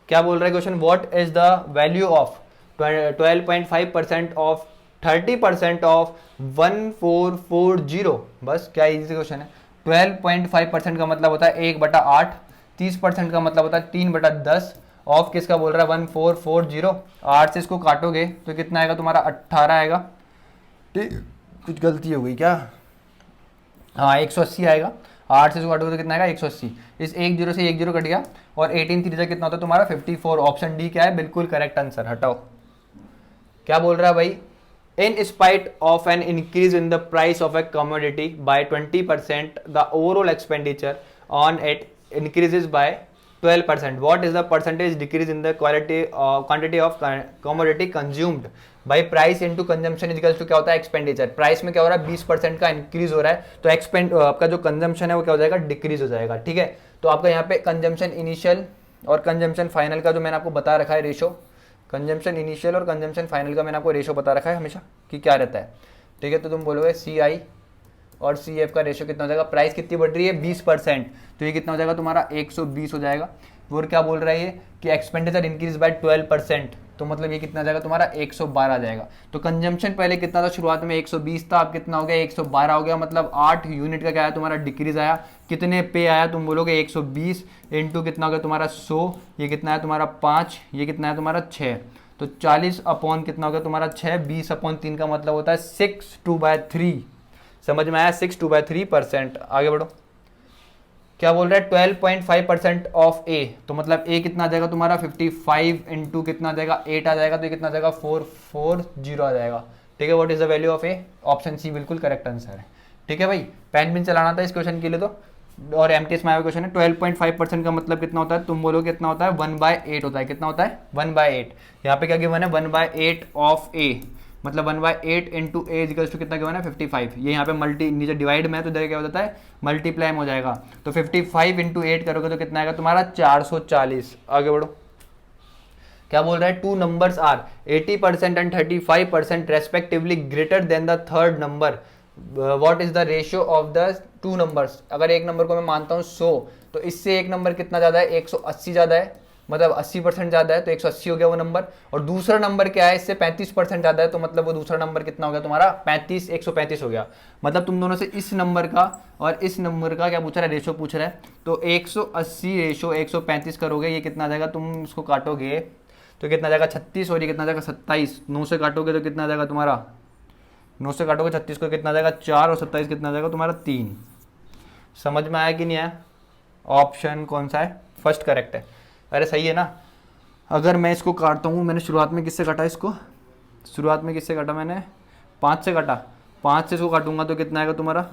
क्या बोल रहा है question, what is the value of 12.5% of 30% of 1440। बस क्या इजी क्वेश्चन है। 12.5% का मतलब होता है 1/8, 30% का मतलब होता है 3/10 ऑफ किसका बोल रहा है, 1440। 8 से इसको काटोगे तो कितना आएगा तुम्हारा, 18 आएगा। ठीक, कुछ गलती हो गई क्या, हाँ 180 आएगा। 8 से इसको काटोगे तो कितना आएगा, 180। इस 1 जीरो से 1 जीरो कट गया, और 18 3 कितना होता है तुम्हारा, 54। ऑप्शन डी क्या है, बिल्कुल करेक्ट आंसर। हटाओ, क्या बोल रहा है भाई, in spite of an increase in the price of a commodity by 20%, the overall expenditure on it increases by 12%. What is the percentage decrease in the quantity of commodity consumed? भाई price into consumption is equals to क्या होता है expenditure. Price में क्या हो रहा है 20% का इंक्रीज हो रहा है, तो एक्सपेंड आपका जो कंजम्पशन है वो क्या हो जाएगा डिक्रीज हो जाएगा. ठीक है, तो आपका यहाँ पे कंजम्पशन इनिशियल और कंजम्पशन फाइनल का जो मैंने आपको बता रखा है रेशो, कंजम्पशन इनिशियल और कंजम्पशन फाइनल का मैंने आपको रेशो बता रखा है हमेशा कि क्या रहता है. ठीक है, तो तुम बोलोगे सी आई और सी एफ का रेशो कितना हो जाएगा. प्राइस कितनी बढ़ रही है 20%, तो ये कितना हो जाएगा तुम्हारा 120 हो जाएगा. और क्या बोल रहा है ये कि एक्सपेंडिचर इंक्रीज बाय 12%, तो मतलब ये कितना आ जाएगा तुम्हारा 112 आ जाएगा. तो कंजम्पशन पहले कितना था शुरुआत में 120 था, अब कितना हो गया 112 हो गया. मतलब 8 यूनिट का क्या है तुम्हारा डिक्रीज आया. कितने पे आया तुम बोलोगे 120 इंटू कितना हो गया तुम्हारा 100, ये कितना है तुम्हारा 5, ये कितना है तुम्हारा 6, तो 40 अपॉन कितना हो गया तुम्हारा 6, 20 अपॉन 3 का मतलब होता है 6/2/3. समझ में आया 6/2/3%. आगे बढ़ो, क्या बोल रहा है 12.5% ऑफ ए, तो मतलब ए कितना आ जाएगा तुम्हारा 55 इंटू कितना आ जाएगा 8 आ जाएगा, तो ये कितना आ जाएगा 440 आ जाएगा. ठीक है, what is the value of A. Option C बिल्कुल करेक्ट आंसर है. ठीक है भाई, पेन पिन चलाना था इस क्वेश्चन के लिए तो, और एमटीएस में आया क्वेश्चन है. 12.5% का मतलब कितना होता है तुम बोलोगे कितना होता है 1/8 होता है. कितना होता है 1/8. यहाँ पे क्या गिवन है 1/8 ऑफ ए, मतलब 1/8 इंटू ए इजिकल्स टू कितना गिवन है 55. ये यहाँ पे मल्टी नीचे डिवाइड में है तो इधर क्या हो जाता है मल्टीप्लाई में हो जाएगा. तो 55 इंटू 8 करोगे तो कितना आएगा तुम्हारा 440. आगे बढ़ो, क्या बोल रहा है two numbers are 80% and 35% respectively greater than the third number. What is the ratio of the two numbers. अगर एक नंबर को मैं मानता हूँ 100, तो इससे एक नंबर कितना ज्यादा है 180 ज्यादा है, मतलब 80% ज्यादा है, तो 180 हो गया वो नंबर. और दूसरा नंबर क्या है इससे 35% ज्यादा है, तो मतलब वो दूसरा नंबर कितना हो गया तुम्हारा 135 हो गया. मतलब तुम दोनों से इस नंबर का और इस नंबर का क्या पूछ रहा है रेशो पूछ रहा है. तो 180 रेशो 135 करोगे, ये कितना आ जाएगा तुम इसको काटोगे तो कितना आ जाएगा 36, और ये कितना आ जाएगा 27. 9 से काटोगे तो कितना आ जाएगा तुम्हारा 9 से काटोगे 36 को कितना आ जाएगा 4, और 27 कितना आ जाएगा तुम्हारा 3. समझ में आया कि नहीं आया. ऑप्शन कौन सा है फर्स्ट करेक्ट है. अरे सही है ना. अगर मैं इसको काटता हूँ, मैंने शुरुआत में किससे काटा इसको, शुरुआत में किससे काटा मैंने 5 से काटा. 5 से इसको काटूंगा तो कितना आएगा तुम्हारा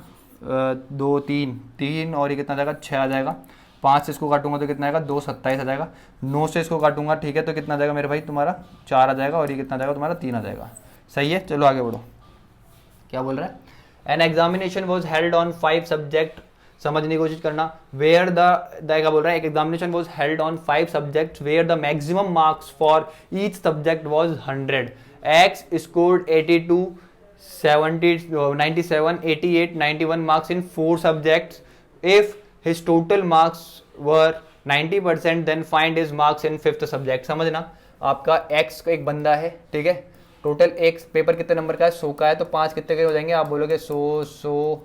2 3 और ये कितना आ जाएगा 6 आ जाएगा. 5 से इसको काटूंगा तो कितना आएगा 2 27 आ जाएगा. 9 से इसको काटूंगा ठीक है तो कितना आ जाएगा मेरे भाई तुम्हारा 4 आ जाएगा, और ये कितना आ जाएगा तुम्हारा 3 आ जाएगा. सही है, चलो आगे बढ़ो. क्या बोल रहा है an examination was held on 5 subject. समझने की कोशिश करना. वेयर द क्या बोल रहा है एक examination was held on 5 subject where the maximum marks for each subject was 100. X scored 82 70 97 88 91 marks in 4 subjects. If his total marks were 90% then find his marks in 5th subject. समझना, आपका x का एक बंदा है ठीक है, total एक paper कितने नंबर का है 100 का है, तो 5 कितने के हो जाएंगे आप बोलोगे 100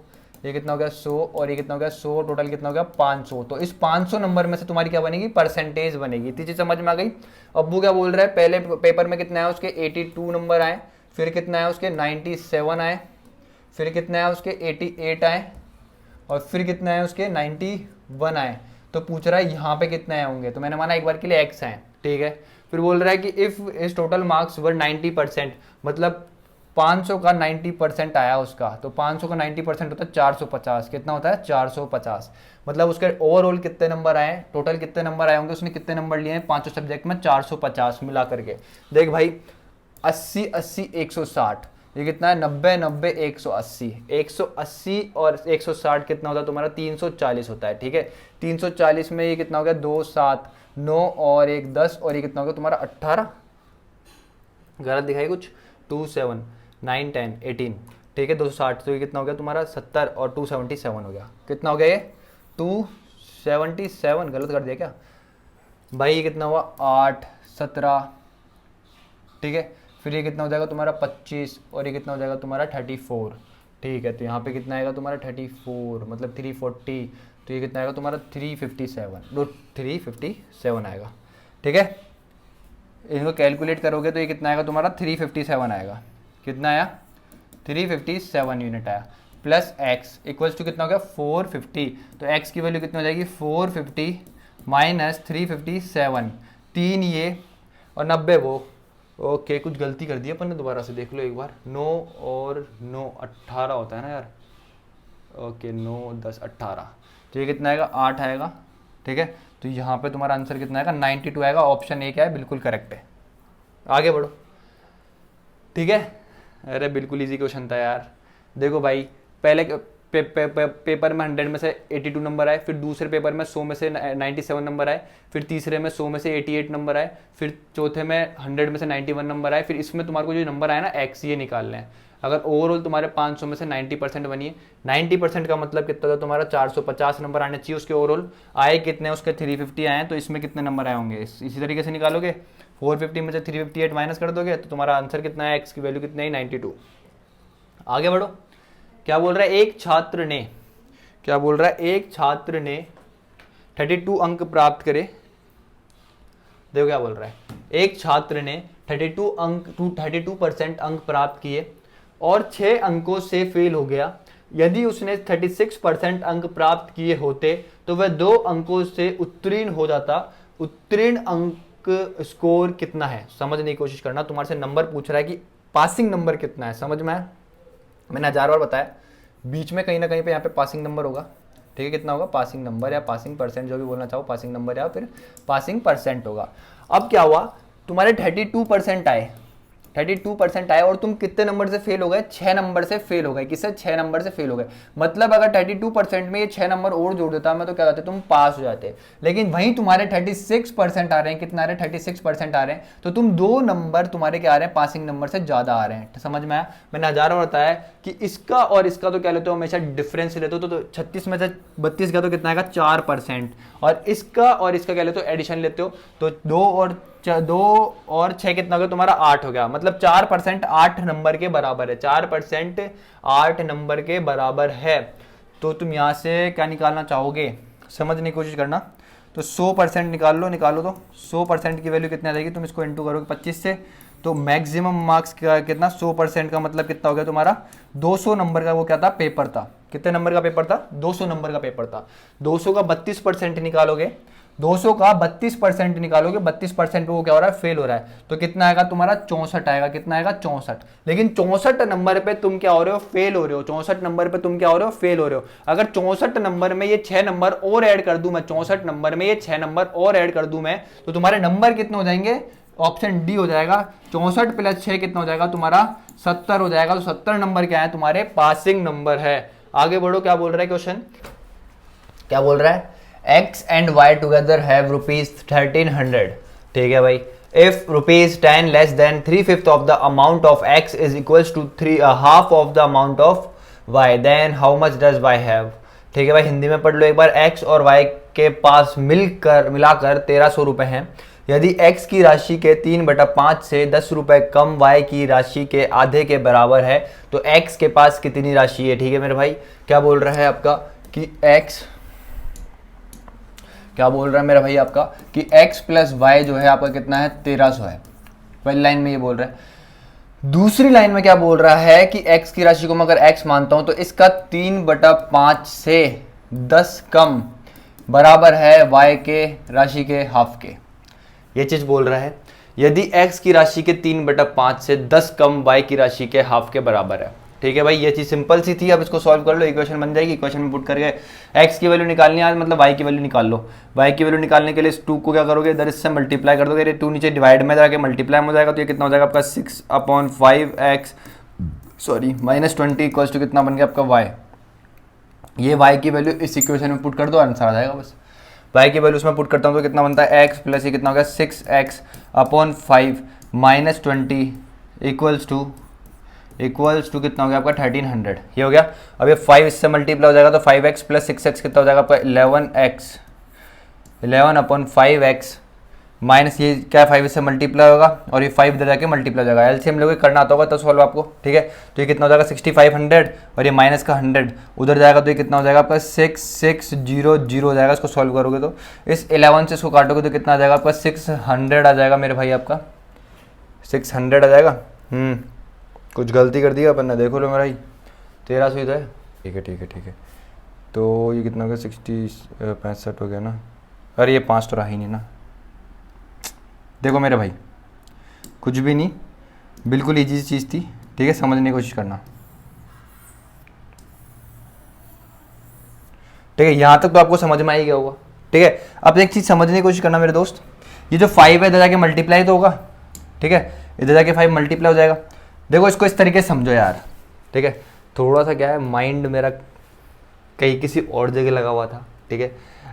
ये कितना हो गया 100 और ये कितना हो गया 100, टोटल कितना हो गया 500. तो इस 500 नंबर में से तुम्हारी क्या बनेगी परसेंटेज बनेगी. इतनी चीज समझ में आ गई. अब्बू क्या बोल रहा है पहले पेपर में कितना है उसके 82 नंबर आए, फिर कितना है उसके 97 आए, फिर कितना है उसके 88 आए, और फिर कितना है उसके 91 आए. तो पूछ रहा है यहाँ पे कितने आए होंगे, तो मैंने माना एक बार के लिए एक्स आए ठीक है. फिर बोल रहा है कि इफ इस टोटल मार्क्स वर 90%, मतलब 500 का 90% आया उसका, तो 500 का 90% होता है 450. कितना होता है 450. मतलब उसके ओवरऑल कितने नंबर आए, टोटल कितने नंबर आए होंगे, उसने कितने नंबर लिए हैं 500 सब्जेक्ट में 450 मिला करके. देख भाई 80 80 160, ये कितना है 90 90 180. 180 और 160 कितना होता है तुम्हारा 340 होता है ठीक है. 340 में ये कितना हो गया 2 7 9 और 1 10, और ये कितना हो गया तुम्हारा 18, गलत दिखाई कुछ 2 7 9 10 18 ठीक है 260. तो ये कितना हो गया तुम्हारा 70 और 277 हो गया. कितना हो गया ये 277, गलत कर दिया क्या भाई. ये कितना हुआ 8 17 ठीक है. फिर ये कितना हो जाएगा तुम्हारा 25, और ये कितना हो जाएगा तुम्हारा 34 ठीक है. तो यहाँ पे कितना आएगा तुम्हारा 34 मतलब 340, तो ये कितना आएगा तुम्हारा 357 आएगा ठीक है. इनको कैलकुलेट करोगे तो ये कितना आएगा तुम्हारा 357 आएगा. कितना आया 357 यूनिट आया. प्लस एक्स इक्वल्स टू कितना हो गया 450. तो एक्स की वैल्यू कितनी हो जाएगी 450 माइनस 357, 3 ये और 90 वो. ओके कुछ गलती कर दी अपन ने, दोबारा से देख लो एक बार. 9 और 9 18 होता है ना यार. ओके 9 10 18, तो ये कितना आएगा 8 आएगा ठीक है. तो तो यहाँ पे तुम्हारा आंसर कितना आएगा 92 आएगा। ऑप्शन ए क्या है, बिल्कुल करेक्ट है। आगे बढ़ो, ठीक है। अरे बिल्कुल इजी क्वेश्चन था यार। देखो भाई, पहले पेपर में 100 में से 82 नंबर आए, फिर दूसरे पेपर में 100 में से 97 नंबर आए, फिर तीसरे में 100 में से 88 नंबर आए, फिर चौथे में 100 में से 91 नंबर आए, फिर इसमें तुम्हारे को जो नंबर आया ना एक्स, ये निकालने हैं। अगर ओवरऑल तुम्हारे 500 में से 90% बनी है, 90% का मतलब कितना था तुम्हारा 450 नंबर आने चाहिए उसके। ओवरऑल आए कितने, उसके 350 आए हैं, तो इसमें कितने नंबर आए होंगे इसी तरीके से निकालोगे। 450 में से 358 माइनस कर दोगे तो तुम्हारा आंसर कितना है, एक्स की वैल्यू कितनी है, 92। आगे बढ़ो, क्या बोल रहा है, एक छात्र ने, क्या बोल रहा है, एक छात्र ने 32 अंक प्राप्त करे। देखो क्या बोल रहा है, एक छात्र ने 32% अंक प्राप्त किए और 6 अंकों से फेल हो गया। यदि उसने 36% अंक प्राप्त किए होते तो वह 2 अंकों से उत्तीर्ण हो जाता। उत्तीर्ण अंक स्कोर कितना है, समझने की कोशिश करना। तुम्हारे से नंबर पूछ रहा है कि पासिंग नंबर कितना है, समझ में आया। मैंने 1000 बार बताया, बीच में कहीं ना कहीं पे यहाँ पे पासिंग नंबर होगा, ठीक है। कितना होगा, पासिंग नंबर या पासिंग परसेंट, जो भी बोलना चाहो, पासिंग नंबर या फिर पासिंग परसेंट होगा। अब क्या हुआ, तुम्हारे 32% आए, 32% आए और तुम कितने नंबर से फेल हो गए, 6 नंबर से फेल हो गए। किससे, 6 नंबर से फेल हो गए। मतलब अगर 32% में ये 6 नंबर और जोड़ देता मैं तो क्या कहते, तुम पास हो जाते। लेकिन वहीं तुम्हारे 36% आ रहे हैं, कितना आ रहे हैं, 36% आ रहे हैं, तो तुम 2 नंबर तुम्हारे क्या आ रहे हैं, पासिंग नंबर से ज्यादा आ रहे हैं। समझ में आया। मैंने 1000 बार बताया कि इसका और इसका तो क्या लेते हो, हमेशा डिफरेंस लेते हो। तो 36 में से 32 का तो कितना आएगा, 4%, और इसका क्या लेते हो, एडिशन लेते हो। तो 2 और 6 कितना हो गया तुम्हारा, 8 हो गया। मतलब 4% 8 नंबर के बराबर है, 4% 8 नंबर के बराबर है। तो तुम यहां से क्या निकालना चाहोगे, समझने की कोशिश करना। तो 100% निकालो तो 100% की वैल्यू कितनी आ जाएगी, तुम इसको इंटू करोगे 25 से, तो मैक्सिमम मार्क्स का कितना, 100% का मतलब कितना हो गया तुम्हारा, 200 नंबर का वो क्या था, पेपर था। कितने नंबर का पेपर था, 200 नंबर का पेपर था। 200 का 32% निकालोगे, 200 का 32% निकालोगे, 32% पे वो क्या हो रहा है, फेल हो रहा है। तो कितना आएगा तुम्हारा, 64 आएगा। कितना आएगा, 64। लेकिन 64 नंबर पे तुम क्या हो रहे हो, फेल हो रहे हो। 64 नंबर पे तुम क्या हो रहे हो, फेल हो रहे हो। अगर 64 नंबर में ये 6 नंबर और ऐड कर दूं मैं, 64 नंबर में ये 6 नंबर और ऐड कर दूं मैं, तो तुम्हारे नंबर कितने हो जाएंगे, ऑप्शन डी हो जाएगा। 64 प्लस 6 कितना हो जाएगा तुम्हारा, 70 हो जाएगा। तो 70 नंबर क्या है, तुम्हारे पासिंग नंबर है। आगे बढ़ो, क्या बोल रहा है क्वेश्चन, क्या बोल रहा है, x and y together have ₹1300, ठीक है भाई। If ₹10 less than 3/5 of the amount of x is equals to half of the amount of y, then how much does y have? ठीक है भाई, हिंदी में पढ़ लो एक बार। x और y के पास मिलाकर 1300 रुपए हैं। यदि x की राशि के 3/5 से 10 रुपए कम y की राशि के आधे के बराबर है तो x के पास कितनी राशि है। ठीक है मेरे भाई, क्या बोल रहा है आपका कि x, क्या बोल रहा है मेरा भाई आपका कि x प्लस वाई जो है आपका कितना है, 1300 है। पहली लाइन में ये बोल रहा है। दूसरी लाइन में क्या बोल रहा है कि x की राशि को मैं अगर x मानता हूं तो इसका 3/5 से 10 कम बराबर है y के राशि के हाफ के। ये चीज बोल रहा है, यदि x की राशि के 3/5 से 10 कम y की राशि के हाफ के बराबर है। ठीक है भाई, ये चीज सिंपल सी थी। अब इसको सॉल्व कर लो, इक्वेशन बन जाएगी। इक्वेशन में पुट करके x की वैल्यू निकालनी है, मतलब y की वैल्यू निकाल लो। y की वैल्यू निकालने के लिए इस 2 को क्या करोगे, इधर इससे मल्टीप्लाई कर दोगे। ये 2 नीचे डिवाइड में जाके मल्टीप्लाई हो जाएगा, तो ये कितना हो जाएगा आपका 6/5x -20 इक्वल्स टू कितना बन गया आपका y। ये y की वैल्यू इस इक्वेशन में पुट कर दो, आंसर आ जाएगा बस। y की वैल्यू उसमें पुट करता हूँ तो कितना बनता है, x प्लस ये कितना हो गया 6x/5 -20 इक्वल्स टू कितना हो गया आपका 1300। ये हो गया। अब ये 5 इससे मल्टीप्लाई हो जाएगा तो 5x प्लस 6x कितना हो जाएगा आपका 11/5x माइनस ये क्या है, 5 इससे मल्टीप्लाई होगा और ये 5 इधर जाके मल्टीप्लाई हो जाएगा। एलसीएम लोगे करना आता होगा तो सॉल्व आपको, ठीक है। तो ये कितना हो जाएगा 6500 और ये माइनस का 100 उधर जाएगा तो ये कितना हो जाएगा आपका 6600 हो जाएगा। इसको सॉल्व करोगे तो इस 11 से इसको काटोगे तो कितना आ जाएगा आपका 600 आ जाएगा मेरे भाई, आपका 600 आ जाएगा। कुछ गलती कर दिया अपन ने, देखो लो मेरा ही 1300 इधर है। ठीक है। तो ये कितना हो गया 65 हो गया ना। अरे ये 5 तो रहा ही नहीं ना। देखो मेरे भाई, कुछ भी नहीं, बिल्कुल इजी चीज़ थी। ठीक है, समझने की कोशिश करना। ठीक है, यहाँ तक तो आपको समझ में आ ही गया होगा। ठीक है। अब एक चीज समझने की कोशिश करना मेरे दोस्त, ये जो 5 है इधर जाके मल्टीप्लाई तो होगा, ठीक है, इधर जाके 5 मल्टीप्लाई हो जाएगा। देखो इसको इस तरीके से समझो यार, ठीक है, थोड़ा सा क्या है, माइंड मेरा कहीं किसी और जगह लगा हुआ था, ठीक है,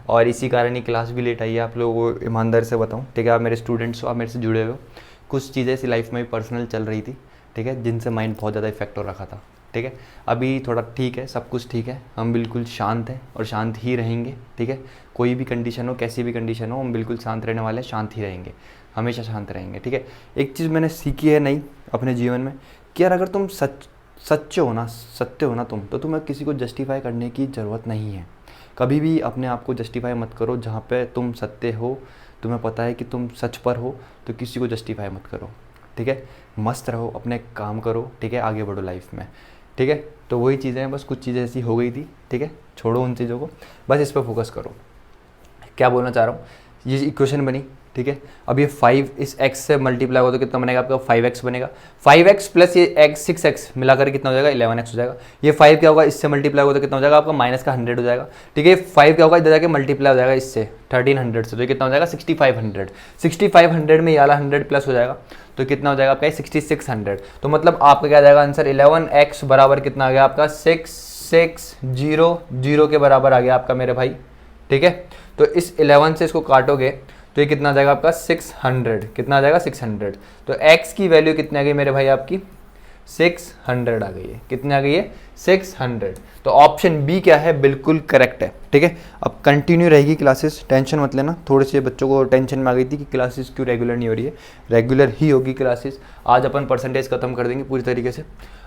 और इसी कारण ही क्लास भी लेट आई है। आप लोगों को ईमानदारी से बताऊं, ठीक है, आप मेरे स्टूडेंट्स हो, आप मेरे से जुड़े हुए हो, कुछ चीज़ें ऐसी लाइफ में भी पर्सनल चल रही थी, ठीक है, जिनसे माइंड बहुत ज़्यादा इफेक्ट हो रखा था, ठीक है। अभी थोड़ा ठीक है, सब कुछ ठीक है, हम बिल्कुल शांत हैं और शांत ही रहेंगे, ठीक है। कोई भी कंडीशन हो, कैसी भी कंडीशन हो, हम बिल्कुल शांत रहने वाले हैं, शांत ही रहेंगे, हमेशा शांत रहेंगे, ठीक है। एक चीज़ मैंने सीखी है नई अपने जीवन में कि यार अगर तुम सच्चे हो ना, सत्य हो ना तुम, तो तुम्हें किसी को जस्टिफाई करने की ज़रूरत नहीं है। कभी भी अपने आप को जस्टिफाई मत करो, जहाँ पे तुम सत्य हो, तुम्हें पता है कि तुम सच पर हो, तो किसी को जस्टिफाई मत करो, ठीक है। मस्त रहो, अपने काम करो, ठीक है, आगे बढ़ो लाइफ में, ठीक है। तो वही चीज़ें, बस कुछ चीज़ें ऐसी हो गई थी, ठीक है, छोड़ो उन चीज़ों को, बस इस पर फोकस करो। क्या बोलना चाह रहा हूँ, ये इक्वेशन बनी, ठीक है। अब ये 5 इस x से मल्टीप्लाई हो तो कितना बनेगा आपका, 5x बनेगा। 5x प्लस ये x 6x मिलाकर कितना हो जाएगा, 11x हो जाएगा। ये 5 क्या होगा, इससे मल्टीप्लाई हो तो कितना हो जाएगा आपका, माइनस का 100 हो जाएगा, ठीक है। 5 क्या होगा, इधर जाके मल्टीप्लाई हो जाएगा इससे 1300 से, तो कितना हो जाएगा 6500। 6500 में ये वाला 100 प्लस हो जाएगा तो कितना हो जाएगा आपका 6600। तो मतलब आपका क्या आ जाएगा आंसर, 11x बराबर कितना आ गया आपका 6600 के बराबर आ गया आपका मेरे भाई, ठीक है। तो इस 11 से इसको काटोगे तो ये कितना आ जाएगा आपका 600, कितना आ जाएगा 600। तो x की वैल्यू कितनी आ गई मेरे भाई आपकी 600 आ गई है, कितनी आ गई है 600। तो ऑप्शन बी क्या है, बिल्कुल करेक्ट है, ठीक है। अब कंटिन्यू रहेगी क्लासेस, टेंशन मत लेना। थोड़े से बच्चों को टेंशन में आ गई थी कि क्लासेस क्यों रेगुलर नहीं हो रही है, रेगुलर ही होगी क्लासेस। आज अपन परसेंटेज खत्म कर देंगे पूरी तरीके से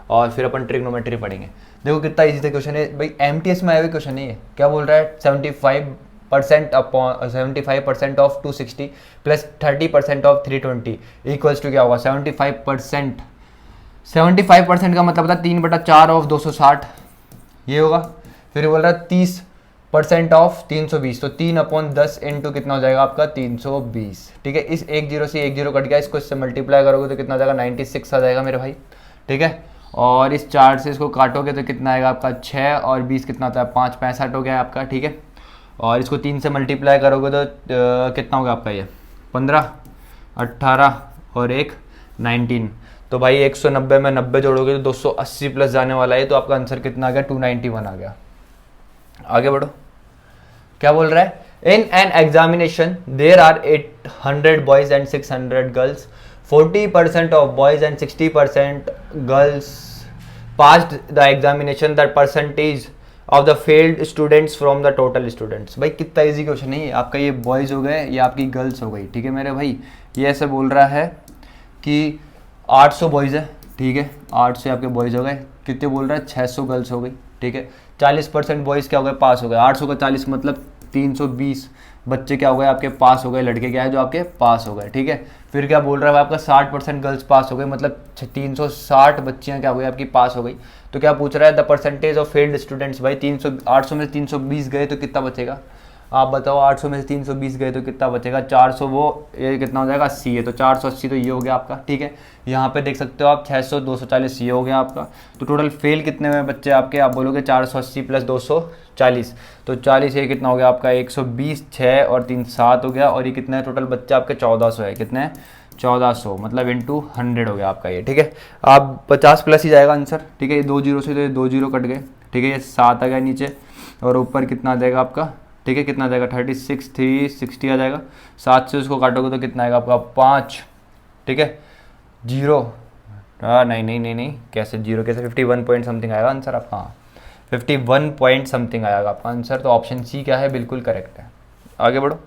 और फिर अपन ट्रिग्नोमेट्री पढ़ेंगे। देखो कितना ईजी था क्वेश्चन है भाई, MTS में आया हुआ क्वेश्चन नहीं है। क्या बोल रहा है, 75% of 260 plus 30% of 320 equals to क्या होगा 75%। 75% का मतलब था 3/4 ऑफ 260, ये होगा। फिर बोल रहा है 30% ऑफ 320, तो 3/10 इंटू कितना हो जाएगा आपका 320, ठीक है। इस 1 0 से 1 0 कट गया, इसको इससे मल्टीप्लाई करोगे तो कितना आ जाएगा 96 आ जाएगा मेरे भाई, ठीक है। और इस 4 से इसको काटोगे तो कितना आएगा आपका 6 और 20 कितना होता है 5, 65 हो गया आपका, ठीक है। और इसको 3 से मल्टीप्लाई करोगे तो कितना होगा आपका ये 15, 18 और 1 19। तो भाई 190 में 90 जोड़ोगे तो 280 प्लस जाने वाला है, तो आपका आंसर कितना आ गया 291 आ गया। आगे बढ़ो, क्या बोल रहा है, in an examination there are 800 boys and 600 girls, 40% of boys and 60% girls passed the examination, the percentage of the failed students from the total students. भाई कितना इजी क्वेश्चन है ये, आपका ये बॉयज़ हो गए, ये आपकी गर्ल्स हो गई, ठीक है मेरे भाई। ये ऐसे बोल रहा है कि 800 बॉयज़ है, ठीक है, 800 आपके बॉयज़ हो गए, कितने बोल रहा है 600 गर्ल्स हो गई, ठीक है। 40% बॉयज़ क्या हो गए, पास हो गए। 800 का 40 मतलब 320 बच्चे क्या हो गए आपके पास हो गए, लड़के क्या है जो आपके पास हो गए, ठीक है। फिर क्या बोल रहा है आपका 60% गर्ल्स पास हो गए, मतलब 360 बच्चियां क्या हो गई आपकी पास हो गई। तो क्या पूछ रहा है, the percentage of failed students. भाई 800 में 320 गए तो कितना बचेगा, आप बताओ। 800 में से 320 गए तो कितना बचेगा, 400 वो ये कितना हो जाएगा 80 है, तो 480 तो ये हो गया आपका, ठीक है। यहाँ पे देख सकते हो आप 600 240 ये हो गया आपका। तो टोटल फेल कितने हुए बच्चे आपके, आप बोलोगे 480 प्लस 240, तो 40 ये कितना हो गया आपका 120, 6 और 3 7 हो गया। और ये कितना है टोटल बच्चे आपके 1400 है, कितने हैं 1400, मतलब इंटू 100 हो गया आपका ये, ठीक है। आप 50 प्लस ही जाएगा आंसर, ठीक है। ये 2 0 से तो ये 2 0 कट गए, ठीक है। ये 7 आ गया नीचे और ऊपर कितना आ जाएगा आपका, ठीक है, कितना आ जाएगा 36 360 आ जाएगा। 7 से उसको काटोगे तो कितना आएगा आपका 5, ठीक है। 0 नहीं कैसे 0 कैसे 51 पॉइंट समथिंग आएगा आंसर आपका, हाँ 51 पॉइंट समथिंग आएगा आपका आंसर। तो ऑप्शन सी क्या है, बिल्कुल करेक्ट है। आगे बढ़ो,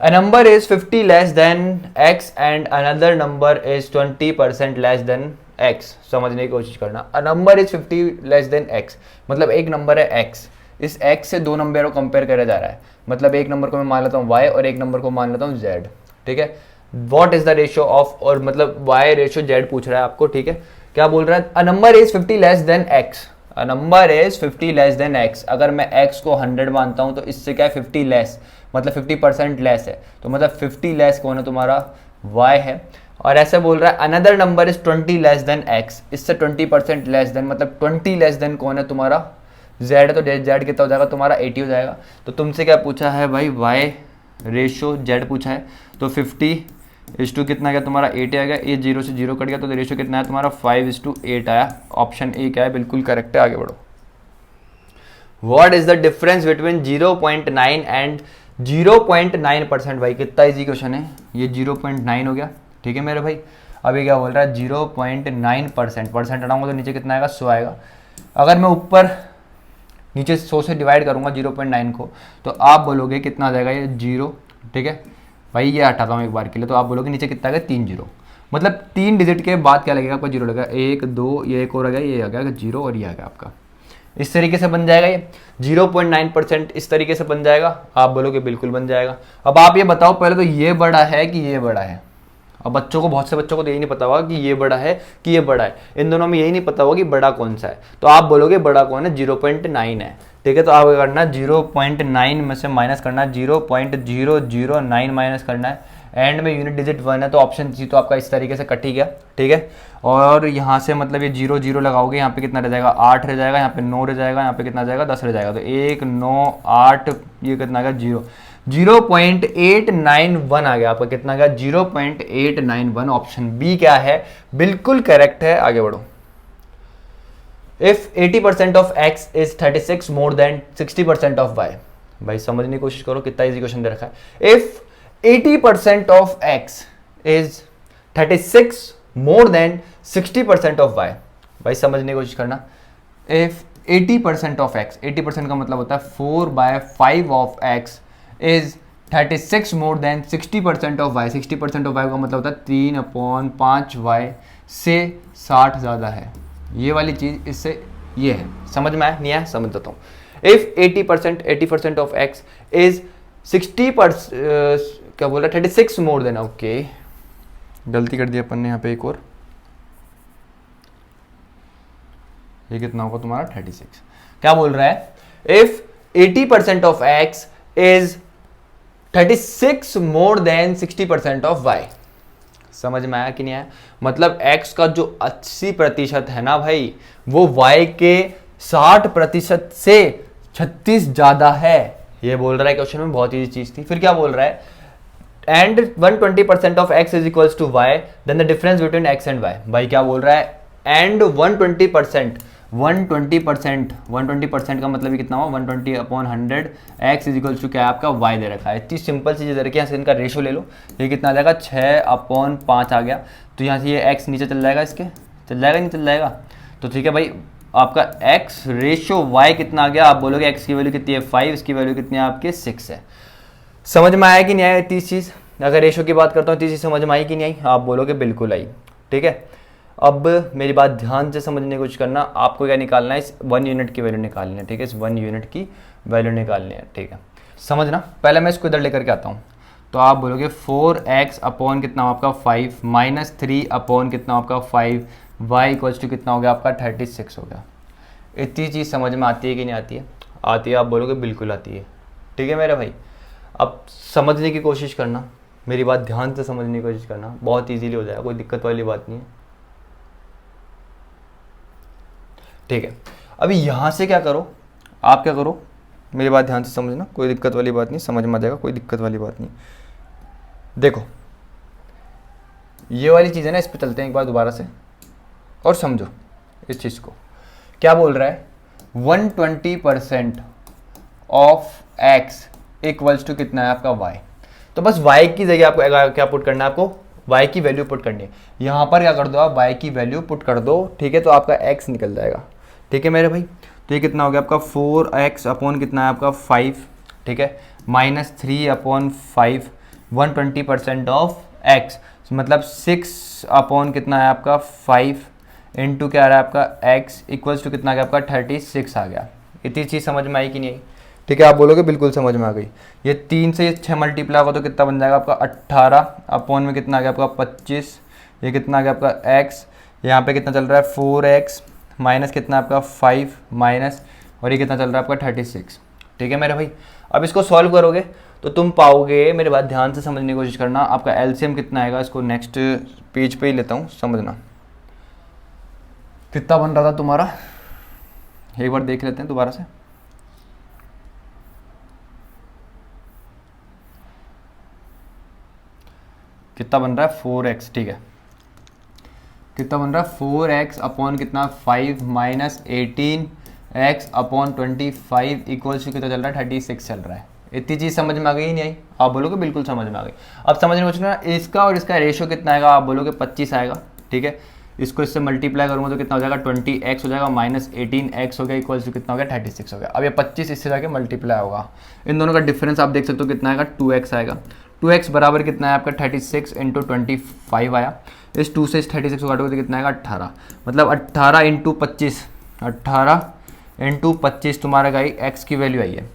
a number is 50 less than x and another number is 20% less than x। समझने की कोशिश करना, a number is 50 less than x मतलब एक नंबर है x, इस x से दो नंबर को कंपेयर करा जा रहा है, मतलब एक नंबर को मैं मान लेता हूँ y और एक नंबर को मान लेता हूँ z, ठीक है। What is the ratio of, और मतलब y रेशियो z पूछ रहा है आपको, ठीक है। क्या बोल रहा है, a number is 50 less than x, a number is 50 less than x। अगर मैं x को 100 मानता हूँ तो इससे क्या है 50 लेस, मतलब 50% लेस है, तो मतलब 50 लेस कौन है तुम्हारा y है। और ऐसे बोल रहा है another number is 20 less than x, इससे 20% लेस देन, मतलब 20 लेस देन कौन है तुम्हारा जेड तो जेड कितना हो जाएगा तुम्हारा 80 हो जाएगा। तो तुमसे क्या पूछा है भाई, वाई रेशो जेड पूछा है, तो 50:, कितना गया तुम्हारा 80 आ गया, ये 0 से 0 कट गया, तो रेशो कितना है तुम्हारा 5:8 आया। ऑप्शन ए क्या है, बिल्कुल करेक्ट है। आगे बढ़ो। What is the difference between 0.9 and 0.9%? भाई कितना इजी क्वेश्चन है, ये 0.9 हो गया, ठीक है मेरे भाई। अभी क्या बोल रहा है 0.9%, परसेंट हटाऊंगा तो नीचे कितना आएगा 100 आएगा। अगर मैं ऊपर नीचे 100 से डिवाइड करूंगा 0.9 को, तो आप बोलोगे कितना आ जाएगा ये 0, ठीक है भाई। ये हटाता हूँ एक बार के लिए, तो आप बोलोगे नीचे कितना आ गया 3 0, मतलब 3 डिजिट के बाद क्या लगेगा आपका 0 लगेगा, 1 2, ये एक और आ गया, ये आ गया 0 और ये आ गया आपका। इस तरीके से बन जाएगा ये 0.9%, इस तरीके से बन जाएगा। आप बोलोगे बिल्कुल बन जाएगा। अब आप ये बताओ पहले तो ये बड़ा है कि ये बड़ा है। अब बच्चों को, बहुत से बच्चों को तो यही नहीं पता होगा कि ये बड़ा है कि ये बड़ा है, इन दोनों में यही नहीं पता होगा कि बड़ा कौन सा है। तो आप बोलोगे बड़ा कौन है, 0.9 है, ठीक है। तो आप करना 0.9 में से माइनस करना, 0.009 माइनस करना है। एंड में यूनिट डिजिट 1 है, तो ऑप्शन सी तो आपका इस तरीके से कट ही गया, ठीक है। और यहाँ से मतलब ये 0 0 लगाओगे, यहाँ पे कितना रह जाएगा 8 रह जाएगा, यहाँ पे 9 रह जाएगा, यहाँ पे कितना जाएगा 10 रह जाएगा। तो 1 9 8, ये कितना आ गया 0.891 आ गया आपका, कितना गया 0.891। ऑप्शन बी क्या है, बिल्कुल करेक्ट है। आगे बढ़ो। If 80% of x is 36 more than 60% of y। भाई समझने की कोशिश करो, कितना इजी क्वेश्चन दे रखा है। If 80% of x is 36 more than 60% of y। भाई समझने की कोशिश करना। इफ 80% ऑफ x, 80% का मतलब होता है 4/5 of x is 36 more than 60% of y। 60% of y का मतलब होता है 3/5y से 60 ज़्यादा है। ये वाली चीज़ इससे ये है, समझ में आया नहीं आया, समझ देता हूँ। इफ 80% ऑफ x इज 60%, क्या बोल रहा है 36 मोर देन, ओके गलती कर दी अपन ने यहाँ पे एक और, ये कितना होगा तुम्हारा 36। क्या बोल रहा है, if 80% of x is 36 more than 60% of y। समझ में आया कि नहीं आया, मतलब x का जो 80% है ना भाई, वो y के 60% से 36 ज्यादा है। ये बोल रहा है क्वेश्चन में, बहुत ईजी चीज थी। फिर क्या बोल रहा है, and 120% of x is equals to y, then the difference between x and y। भाई क्या बोल रहा है, एंड 120% का मतलब ये कितना हुआ 120/100, x इज इक्वल्स टू क्या है आपका y दे रखा है। इतनी सिंपल चीज़ दे रखी है, यहाँ से इनका रेशो ले लो, ये कितना आ जाएगा 6/5 आ गया। तो यहाँ से ये x नीचे चल जाएगा, इसके चल जाएगा नहीं चल जाएगा, तो ठीक है भाई। आपका x रेशो y कितना आ गया, आप बोलोगे x की वैल्यू कितनी है 5, इसकी वैल्यू कितनी है आपके 6 है। समझ में आया कि नहीं आया इतनी चीज़। अगर रेशो की बात करता हूँ, इतनी चीज़ समझ में आई कि नहीं आई, आप बोलोगे बिल्कुल आई, ठीक है। अब मेरी बात ध्यान से समझने की कोशिश करना। आपको क्या निकालना है, इस 1 यूनिट की वैल्यू निकालनी है, ठीक है। इस 1 यूनिट की वैल्यू निकालनी है, ठीक है। समझना, पहले मैं इसको इधर लेकर के आता हूँ। तो आप बोलोगे 4x अपॉन कितना आपका 5 माइनस 3 अपॉन कितना आपका 5 y इक्वल्स टू कितना हो गया आपका 36 हो गया। इतनी चीज़ समझ में आती है कि नहीं आती है? आती है, आप बोलोगे बिल्कुल आती है, ठीक है मेरे भाई। अब समझने की कोशिश करना, मेरी बात ध्यान से समझने की कोशिश करना, बहुत ईजीली हो जाएगा, कोई दिक्कत वाली बात नहीं है, ठीक है। अभी यहाँ से क्या करो, आप क्या करो, मेरी बात ध्यान से समझना, कोई दिक्कत वाली बात नहीं, समझ में आ जाएगा, कोई दिक्कत वाली बात नहीं। देखो ये वाली चीज़ है ना, इस पर चलते हैं एक बार दोबारा से और समझो इस चीज़ को। क्या बोल रहा है, 120% ऑफ x इक्वल्स टू कितना है आपका y। तो बस y की जगह आपको क्या पुट करना है, आपको y की वैल्यू पुट करनी है। यहाँ पर क्या कर दो आप, y की वैल्यू पुट कर दो, ठीक है। तो आपका x निकल जाएगा, ठीक है मेरे भाई। तो ये कितना हो गया आपका 4x अपॉन कितना है आपका 5, ठीक है, माइनस 3/5, 120% ऑफ x मतलब 6 अपॉन कितना है आपका 5 इंटू क्या आ रहा है आपका x इक्वल्स टू कितना आ गया आपका 36 आ गया। इतनी चीज़ समझ में आई कि नहीं आई, ठीक है। आप बोलोगे बिल्कुल समझ में आ गई। ये 3 से 6 मल्टीप्लाई होगा तो कितना बन जाएगा आपका 18 अपॉन में कितना आ गया आपका 25, ये कितना आ गया आपका x, यहाँ पे कितना चल रहा है 4x माइनस कितना आपका 5 माइनस, और ये कितना चल रहा है आपका 36, ठीक है मेरे भाई। अब इसको सॉल्व करोगे तो तुम पाओगे, मेरे बात ध्यान से समझने की कोशिश करना, आपका एलसीएम कितना आएगा। इसको नेक्स्ट पेज पे ही लेता हूँ, समझना कितना बन रहा था तुम्हारा, एक बार देख लेते हैं दोबारा से। कितना बन रहा है 4x, ठीक है, कितना बन रहा है 4x अपॉन कितना 5 minus 18x upon 25 equals to कितना चल रहा है 36 चल रहा है। इतनी चीज़ समझ में आ गई ही नहीं आई? आप बोलोगे बिल्कुल समझ में आ गई। अब समझ में पूछना इसका और इसका रेशियो कितना आएगा, आप बोलोगे 25 आएगा, ठीक है। इसको इससे मल्टीप्लाई करूँगा तो कितना हो जाएगा 20x हो जाएगा, माइनस 18x हो गया इक्वल्स टू कितना हो गया 36 हो गया। अब ये 25 इससे जाके मल्टीप्लाई होगा, इन दोनों का डिफरेंस आप देख सकते हो कितना आएगा 2x आएगा। 2x बराबर कितना है आपका 36 इंटू 25 आया। इस 2 से इस 36 को काटोगे तो कितना आएगा 18, मतलब 18 इंटू 25, 18 इंटू 25 तुम्हारा गाई x की वैल्यू आई है।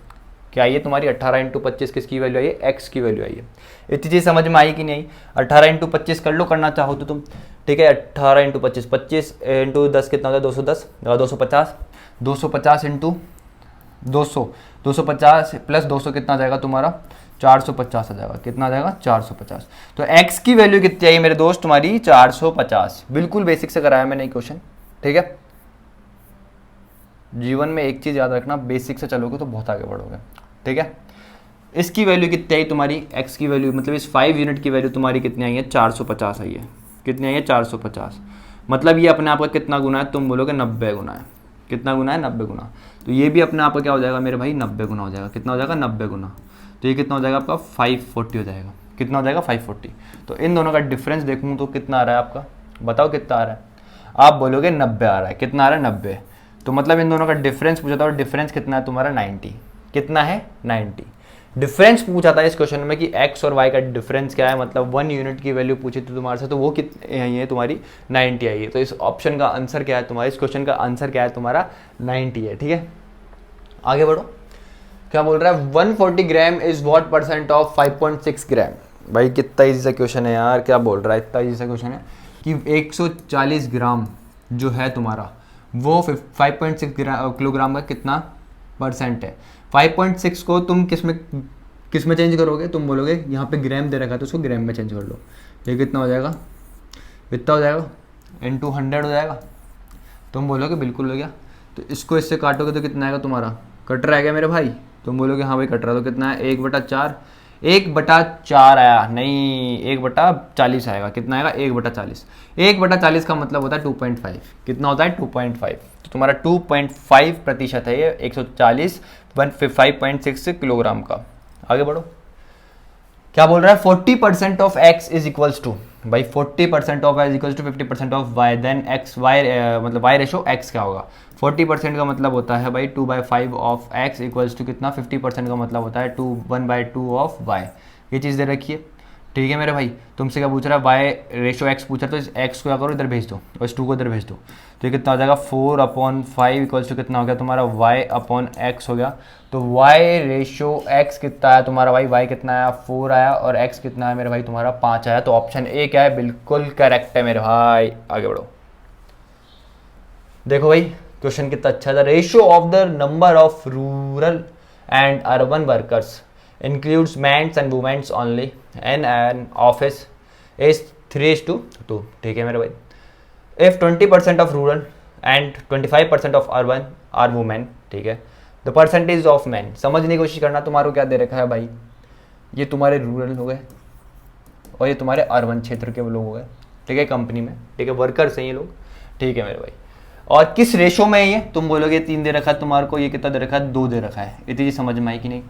क्या आई है तुम्हारी 18 इंटू 25 किसकी वैल्यू आई है, x की वैल्यू आई है। इतनी चीज़ समझ में आई कि नहीं? 18 इंटू 25 कर लो करना चाहो तो तुम, ठीक है। 18 इंटू 25, 25 इंटू 10 कितना होता है 210, 250, 250 इंटू 200, 250 प्लस 200 कितना आ जाएगा तुम्हारा 450 आ जाएगा। कितना आ जाएगा 450। तो x की वैल्यू कितनी आई मेरे दोस्त तुम्हारी 450। बिल्कुल बेसिक से कराया मैंने क्वेश्चन, ठीक है। जीवन में एक चीज़ याद रखना, बेसिक से चलोगे तो बहुत आगे बढ़ोगे, ठीक है। इसकी वैल्यू कितनी आई तुम्हारी x की वैल्यू, मतलब इस 5 यूनिट की वैल्यू तुम्हारी कितनी आई है 450 आई है। कितनी आई है 450, मतलब ये अपने आप का कितना गुना है, तुम बोलोगे 90 गुना है। कितना गुना है 90 गुना। तो ये भी अपने आप का क्या हो जाएगा मेरे भाई 90 गुना हो जाएगा। कितना हो जाएगा 90 गुना। तो ये कितना हो जाएगा आपका 540 हो जाएगा। कितना हो जाएगा 540। तो इन दोनों का डिफरेंस देखूँ तो कितना आ रहा है आपका, बताओ कितना आ रहा है। आप बोलोगे 90 आ रहा है। कितना आ रहा है 90। तो मतलब इन दोनों का डिफरेंस पूछा था और डिफरेंस कितना है तुम्हारा 90। कितना है 90। डिफरेंस पूछा था इस क्वेश्चन में कि x और y का डिफरेंस क्या है, मतलब 1 यूनिट की वैल्यू पूछी थी तुम्हारे से, तो वो कितनी आई है तुम्हारी 90 आई है। तो इस ऑप्शन का आंसर क्या है तुम्हारा, इस क्वेश्चन का आंसर क्या है तुम्हारा 90 है, ठीक है। आगे बढ़ो, क्या बोल रहा है 140 gram is what percent of 5.6 ग्राम। भाई कितना ईजी सा क्वेश्चन है यार, क्या बोल रहा है, इतना ईजी सा क्वेश्चन है कि 140 ग्राम जो है तुम्हारा वो 5.6 किलोग्राम का कितना परसेंट है। 5.6 को तुम किस में चेंज करोगे, तुम बोलोगे यहाँ पे ग्राम दे रखा है तो उसको ग्राम में चेंज कर लो। ये कितना हो जाएगा, इतना हो जाएगा इंटू 100 हो जाएगा। तुम बोलोगे बिल्कुल हो गया। तो इसको इससे काटोगे तो कितना आएगा तुम्हारा, कट रहा है क्या मेरे भाई। तुम बोलोगे हाँ भाई कट रहा है, तो कितना है 1/4, 1/4 आया नहीं 1/40 आएगा। कितना आएगा 1/40। 1/40 का मतलब होता है 2.5। कितना होता है 2.5। तो तुम्हारा 2.5% है ये 140 5.6 किलोग्राम का। आगे बढ़ो, क्या बोल रहा है 40% of x is equals to, भाई 40% of y is equals to 50% of y, then x y मतलब y रेशो x क्या होगा। 40% का मतलब होता है भाई 2/5 ऑफ x इक्वल्स टू कितना, 50% का मतलब होता है 1/2 ऑफ y। ये चीज़ दे रखी है, ठीक है मेरे भाई। तुमसे क्या पूछ रहा है y रेशो x पूछा, तो इस x को क्या करो इधर भेज दो और इस 2 को इधर भेज दो। तो ये कितना हो जाएगा 4/5 इक्वल्स टू कितना हो गया तुम्हारा y/x हो गया। तो y रेशो x कितना है तुम्हारा भाई, y कितना आया 4 आया और x कितना है मेरे भाई तुम्हारा 5 आया। तो ऑप्शन ए क्या है, बिल्कुल करेक्ट है मेरे भाई। आगे बढ़ो, देखो भाई क्वेश्चन कितना अच्छा था। Ratio of the number of rural and urban workers includes men and women only in an office is 3:2, ठीक है मेरे भाई। if 20% of rural and 25% of urban are women, ठीक है, the percentage of men, समझने की कोशिश करना। तुम्हारा क्या दे रखा है भाई, ये तुम्हारे रूरल हो गए और ये तुम्हारे अर्बन क्षेत्र के लोग हो गए, ठीक है, कंपनी में, ठीक है, वर्कर्स हैं ये लोग, ठीक है मेरे भाई। और किस रेशो में है ये, तुम बोलोगे 3 दे रखा है तुम्हारे को, ये कितना दे रखा है 2 दे रखा है। इतनी समझ में आई कि नहीं।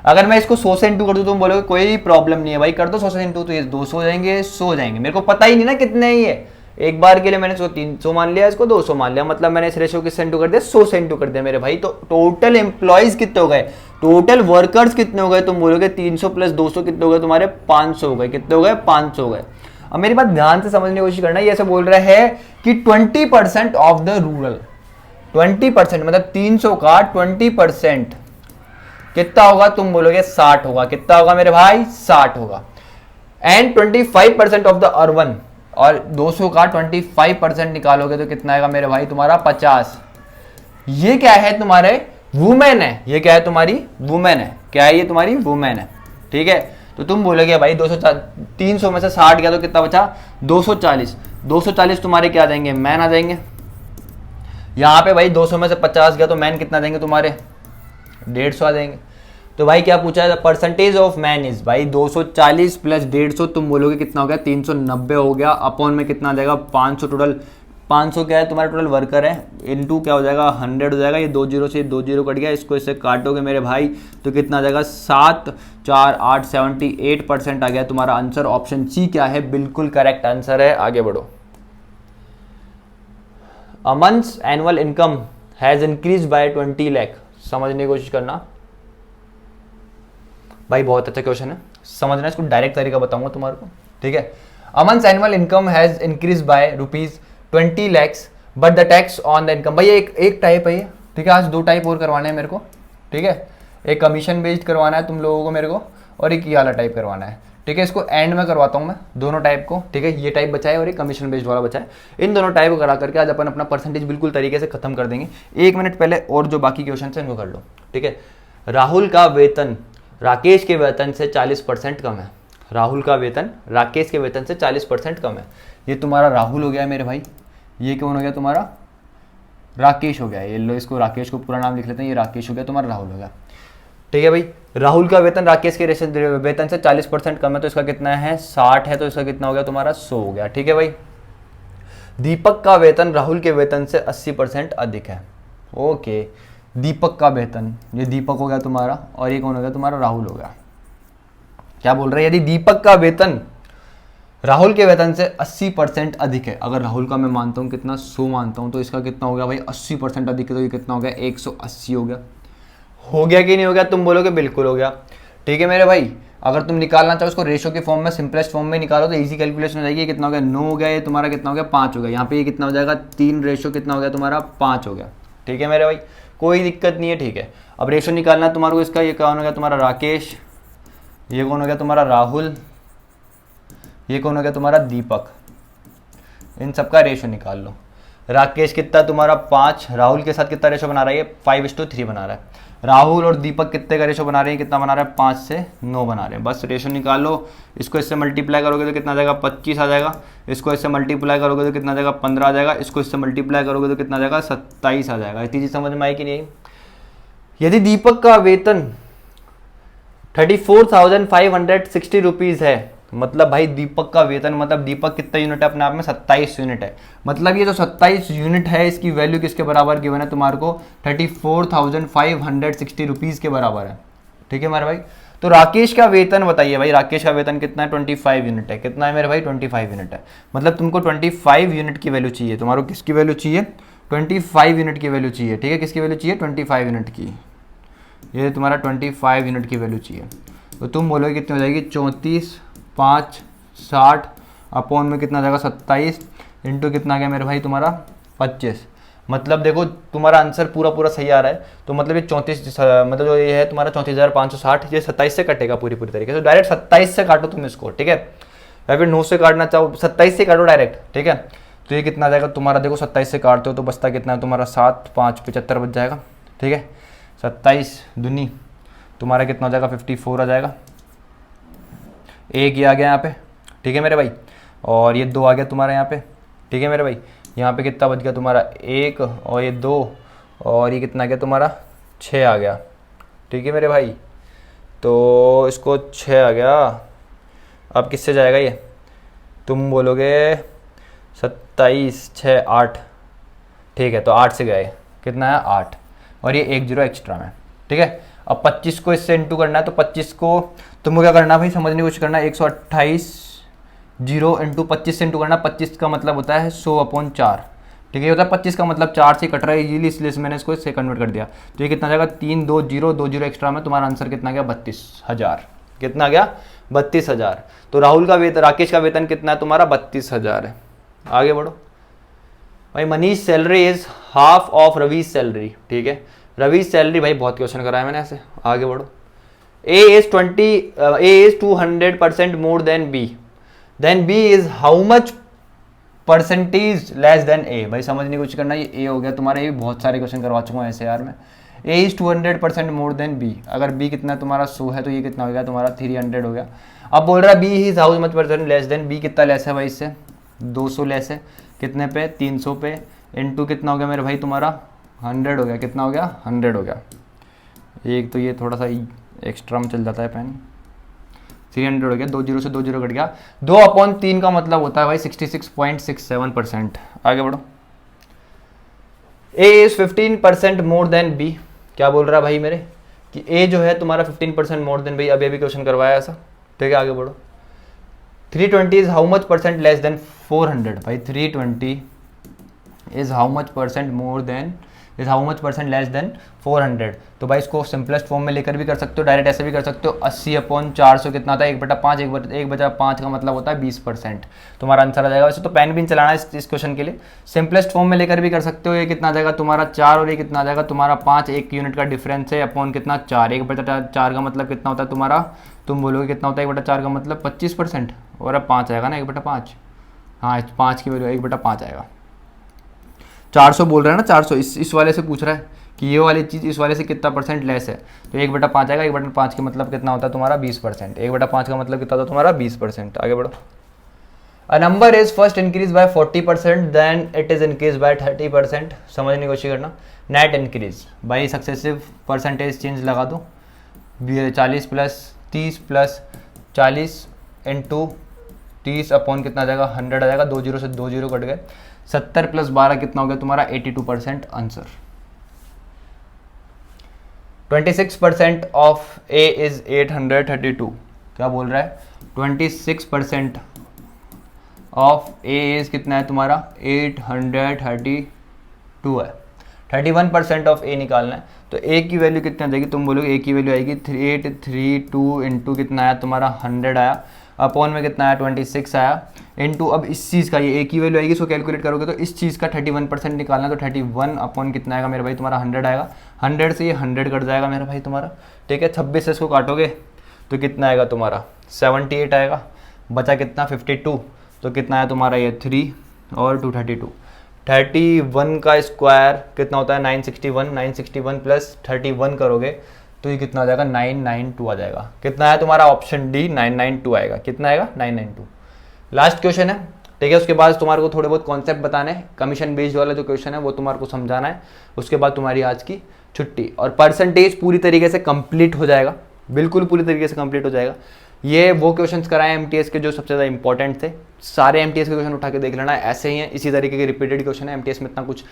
अगर मैं इसको 100 से इंटू कर दूं तुम बोलोगे कोई प्रॉब्लम नहीं है भाई, कर दो 100 से इंटू, तो ये 200 हो जाएंगे 100 हो जाएंगे। मेरे को पता ही नहीं ना कितने ही है, एक बार के लिए मैंने 300 मान लिया, इसको 200 मान लिया, मतलब मैंने इस रेशो किससे इंटू कर दिया 100 से इंटू कर दिया मेरे भाई। तो टोटल एम्प्लॉयज कितने हो गए, टोटल वर्कर्स कितने हो गए, तुम बोलोगे 300 प्लस 200 कितने हो गए तुम्हारे 500 हो गए। कितने हो गए 500 हो गए। अब मेरी बात ध्यान से समझने की कोशिश करना, ये ऐसे बोल रहा है कि 20% ऑफ द रूरल, 20% मतलब 300 का 20% कितना होगा, तुम बोलोगे 60 होगा। कितना होगा मेरे भाई 60 होगा। एंड 25% ऑफ द अर्बन, और 200 का 25% निकालोगे तो कितना आएगा मेरे भाई तुम्हारा 50। ये क्या है तुम्हारे वुमेन है, ये क्या है तुम्हारी वुमेन है, क्या है ये तुम्हारी वुमेन है, ठीक है। तो तुम बोलोगे भाई 300 में से 60 गया तो कितना बचा 240। 240 तुम्हारे क्या आ जाएंगे मैन आ जाएंगे, यहाँ पे भाई 200 में से 50 गया तो मैन कितना देंगे तुम्हारे, 150 देंगे। तो भाई क्या पूछा है, परसेंटेज ऑफ मैन इज, भाई 240 प्लस 150 तुम बोलोगे कितना हो गया, 390 हो गया। अपॉन में कितना आ जाएगा, 500 टोटल, 500 क्या है तुम्हारा टोटल वर्कर है, इनटू क्या हो जाएगा 100 हो जाएगा। ये 2 जीरो से 2 जीरो कट गया, इसको इससे काटोगे मेरे भाई तो कितना आ जाएगा 7 4 8 78% आ गया तुम्हारा आंसर। ऑप्शन सी क्या है, बिल्कुल करेक्ट आंसर है। आगे बढ़ो। A man's annual income has increase by 20 lakh, समझने की कोशिश करना भाई, बहुत अच्छा क्वेश्चन है, समझना। इसको डायरेक्ट तरीका बताऊंगा तुम्हारे को, ठीक है। A man's annual income has increase by ₹20 lakhs but the tax on the income, भाई एक टाइप है ये, ठीक है। आज 2 टाइप और करवाने हैं मेरे को, ठीक है। एक कमीशन बेस्ड करवाना है तुम लोगों को मेरे को, और एक ये वाला टाइप करवाना है, ठीक है। इसको एंड में करवाता हूँ मैं दोनों टाइप को, ठीक है। ये टाइप बचा है और एक कमीशन बेस्ड वाला बचा है। इन दोनों टाइप को करा करके आज अपन अपना परसेंटेज बिल्कुल तरीके से खत्म कर देंगे। 1 मिनट पहले और जो बाकी क्वेश्चन है इनको कर लो, ठीक है। राहुल का वेतन राकेश के वेतन से 40% कम है। राहुल का वेतन राकेश के वेतन से 40% कम है। ये तुम्हारा राहुल हो गया मेरे भाई, ये कौन हो गया तुम्हारा, राकेश हो गया। ये लो, इसको राकेश को पूरा नाम लिख लेते हैं, ये राकेश हो गया तुम्हारा, राहुल हो गया, ठीक है भाई। राहुल का वेतन राकेश के वेतन से 40% कम है, तो इसका कितना है 60 है, तो इसका कितना हो गया तुम्हारा 100 हो गया, ठीक है भाई। दीपक का वेतन राहुल के वेतन से 80% अधिक है। ओके, दीपक का वेतन, ये दीपक हो गया तुम्हारा, और ये कौन हो गया तुम्हारा, राहुल हो गया। क्या बोल रहे हैं, यदि दीपक का वेतन राहुल के वेतन से 80% अधिक है, अगर राहुल का मैं मानता हूँ कितना 100 मानता हूँ, तो इसका कितना हो गया भाई 80% अधिक है, तो ये कितना हो गया 180 हो गया। हो गया कि नहीं हो गया, तुम बोलोगे बिल्कुल हो गया, ठीक है मेरे भाई। अगर तुम निकालना चाहो उसको रेशो के फॉर्म में, सिंपलेस्ट फॉर्म में निकालो तो इजी कैलकुलेशन हो जाएगी। ये कितना हो गया 9 हो गया, ये तुम्हारा कितना हो गया 5 हो गया। यहाँ पे ये कितना हो जाएगा 3 रेशो कितना हो गया तुम्हारा 5 हो गया, ठीक है मेरे भाई, कोई दिक्कत नहीं है, ठीक है। अब रेशो निकालना तुम्हारे को इसका, ये कौन हो गया तुम्हारा राकेश, ये कौन हो गया तुम्हारा राहुल, ये कौन हो गया तुम्हारा दीपक। इन सबका रेशो निकाल लो। राकेश कितना तुम्हारा 5, राहुल के साथ कितना रेशो बना रहा है, ये 5:3 बना रहा है। राहुल और दीपक कितने का रेशो बना रहे हैं, कितना बना रहा है 5 से 9 बना रहे हैं। बस रेशो निकाल लो। इसको इससे मल्टीप्लाई करोगे तो कितना आ जाएगा 25 आ जाएगा। इसको इससे मल्टीप्लाई करोगे तो कितना आ जाएगा 15 आ जाएगा। इसको इससे मल्टीप्लाई करोगे तो कितना आ जाएगा 27 आ जाएगा। इतनी चीज समझ में आई कि नहीं। यदि दीपक का वेतन 34,560 रुपीज़ है, मतलब भाई दीपक का वेतन, मतलब दीपक कितना यूनिट है अपने आप में 27 यूनिट है। मतलब ये जो 27 यूनिट है इसकी वैल्यू किसके बराबर गिवन है तुम्हारे को, 34,560 रुपीज़ के बराबर है, ठीक है मेरे भाई। तो राकेश का वेतन बताइए भाई, राकेश का वेतन कितना है 25 यूनिट है। कितना है मेरे भाई 25 यूनिट है। मतलब तुमको 25 यूनिट की वैल्यू चाहिए, तुम्हारे को किसकी वैल्यू चाहिए 25 यूनिट की वैल्यू चाहिए, ठीक है। किसकी वैल्यू चाहिए 25 यूनिट की, ये तुम्हारा 25 यूनिट की वैल्यू चाहिए। तो तुम बोलोगे कितनी हो जाएगी 34 5 60 अपॉन में कितना जाएगा 27 इंटू कितना आ गया मेरे भाई तुम्हारा 25। मतलब देखो तुम्हारा आंसर पूरा पूरा सही आ रहा है। तो मतलब ये 34, मतलब जो ये है तुम्हारा 34,560, ये 27 से कटेगा पूरी तरीके से। तो डायरेक्ट 27 से काटो तुम इसको, ठीक है। या फिर 9 से काटना चाहो 27 से काटो डायरेक्ट, ठीक है। तो ये कितना आ जाएगा तुम्हारा, देखो 27 से काटते हो तो बचता कितना है तुम्हारा 7 5 75 बच जाएगा, ठीक है। 27 दूनी तुम्हारा कितना हो जाएगा 54 आ जाएगा। एक ये आ गया यहाँ पे, ठीक है मेरे भाई, और ये 2 आ गया तुम्हारा यहाँ पे, ठीक है मेरे भाई। यहाँ पे कितना बच गया तुम्हारा 1 और ये 2 और ये कितना आ गया तुम्हारा 6 आ गया, ठीक है मेरे भाई। तो इसको 6 आ गया। अब किससे जाएगा ये, तुम बोलोगे 27 6 8, ठीक है। तो 8 से गए, कितना है 8 और ये 1 0 एक्स्ट्रा में, ठीक है। अब 25 को इससे इंटू करना है, तो 25 को तुमको क्या करना है भाई, समझने की कोशिश करना है। 128 0 इंटू 25 से इंटू करना। 25 का मतलब होता है 100/4, ठीक है। ये होता है 25 का मतलब 4 से कट रहा है इजीली, इसलिए मैंने इसको इससे कन्वर्ट कर दिया। तो ये कितना जाएगा 3 2 0 2 0 एक्स्ट्रा में तुम्हारा आंसर कितना गया 32,000। कितना गया 32,000। तो राहुल का वेतन, राकेश का वेतन कितना है तुम्हारा 32,000 है। आगे बढ़ो भाई। Manish salary is half of Ravi's salary, ठीक है। रवीज सैलरी भाई बहुत क्वेश्चन कराया मैंने ऐसे। आगे बढ़ो। A is 200% more than B. Then B is how much percentage less than A? भाई समझने की कोशिश करना। ये A हो गया तुम्हारा, ये बहुत सारे क्वेश्चन करवा चुका हूँ ऐसे यार मैं। A is 200% more than B. अगर B कितना तुम्हारा 100 है तो ये कितना हो गया तुम्हारा 300 हो गया। अब बोल रहा है B is how much percent less than, B कितना लेस है भाई इससे 200 लेस है। कितने पे 300 पे इंटू कितना हो गया मेरे भाई तुम्हारा 100 हो गया, कितना हो गया 100 हो गया। एक तो ये थोड़ा सा एक्स्ट्रा में चल जाता है पेन, 300 हो गया, 2 जीरो से 2 जीरो कट गया, 2/3 का मतलब होता है भाई 66.67%। आगे बढ़ो। ए इज 15% मोर देन बी, क्या बोल रहा है भाई मेरे कि ए जो है तुम्हारा 15% मोर देन बी, अभी अभी क्वेश्चन करवाया ऐसा, ठीक है। आगे बढ़ो। 320 is how much percent less then 400, भाई 320 is how much percent more than, is how much percent less then 400। तो भाई इसको सिंपलेस्ट फॉर्म में लेकर भी कर सकते हो, डायरेक्ट ऐसे भी कर सकते हो। 80/400 कितना आता है, 1/5, 1/5 का मतलब होता है 20%। तुम्हारा आंसर आ जाएगा। वैसे तो पेन भी चलाना है इस क्वेश्चन के लिए, सिंपलेस्ट फॉर्म में लेकर भी कर सकते हो। ये कितना आ जाएगा तुम्हारा 4 और ये कितना आ जाएगा तुम्हारा 5, 1 यूनिट का डिफरेंस है, अपॉन कितना 4, 1/4 का मतलब कितना होता है तुम्हारा, तुम बोलोगे कितना होता है 1/4 का मतलब 25%, और अब 5 आएगा ना 1/5, हाँ 5 की वैल्यू 1/5 आएगा। 400 बोल रहा है ना, 400 इस वाले से पूछ रहा है कि ये वाली चीज़ इस वाले से कितना परसेंट लेस है, तो 1/5 आएगा। 1/5 का मतलब कितना होता है तुम्हारा 20%, 1/5 का मतलब कितना होता है तुम्हारा 20%। आगे बढ़ो। A number is first increase by 40%, then it is increase by 30%। समझने की कोशिश करना। नेट इंक्रीज, भाई सक्सेसिव परसेंटेज चेंज लगा दो, 40 प्लस 30 प्लस 40 इंटू 30 अपॉन कितना आ जाएगा 100 आ जाएगा, 2 जीरो से 2 जीरो कट गए, 70 प्लस 12 कितना हो गया तुम्हारा 82% आंसर। 26% ऑफ ए इज 832, क्या बोल रहा है 26% ऑफ ए इज कितना है तुम्हारा 832 है। 31% ऑफ ए निकालना है, तो ए की वैल्यू कितना आ जाएगी, तुम बोलोगे ए की वैल्यू आएगी 3832 इंटू कितना आया तुम्हारा 100 आया, अपॉन में कितना आया 26 आया, इंटू अब इस चीज़ का ये ए की वैल्यू आएगी, इसको कैलकुलेट करोगे तो इस चीज़ का 31% निकालना, तो 31 अपॉन कितना आएगा मेरे भाई तुम्हारा 100 आएगा, 100 से ये 100 कट जाएगा मेरा भाई तुम्हारा, ठीक है। 26 से इसको काटोगे तो कितना आएगा तुम्हारा 78 आएगा, बचा कितना 52, तो कितना आया तुम्हारा ये 3 और 232, 31 का स्क्वायर कितना होता है 961, 961 प्लस 31 करोगे तो ये कितना आ जाएगा 992 आ जाएगा। कितना है तुम्हारा ऑप्शन डी 992 आएगा, कितना आएगा 992। लास्ट क्वेश्चन है, ठीक है। उसके बाद तुम्हारे को थोड़े बहुत कॉन्सेप्ट बताने हैं, कमीशन बेस्ड वाला जो क्वेश्चन है वो तुम्हारे को समझाना है, उसके बाद तुम्हारी आज की छुट्टी, और परसेंटेज पूरी तरीके से कंप्लीट हो जाएगा, बिल्कुल पूरी तरीके से कंप्लीट हो जाएगा। ये वो क्वेश्चंस कराए एमटीएस के जो सबसे ज़्यादा इंपॉर्टेंट थे, सारे एमटीएस के क्वेश्चन उठा के देख लेना, ऐसे ही हैं, इसी तरीके के रिपीटेड क्वेश्चन है। एमटीएस में इतना कुछ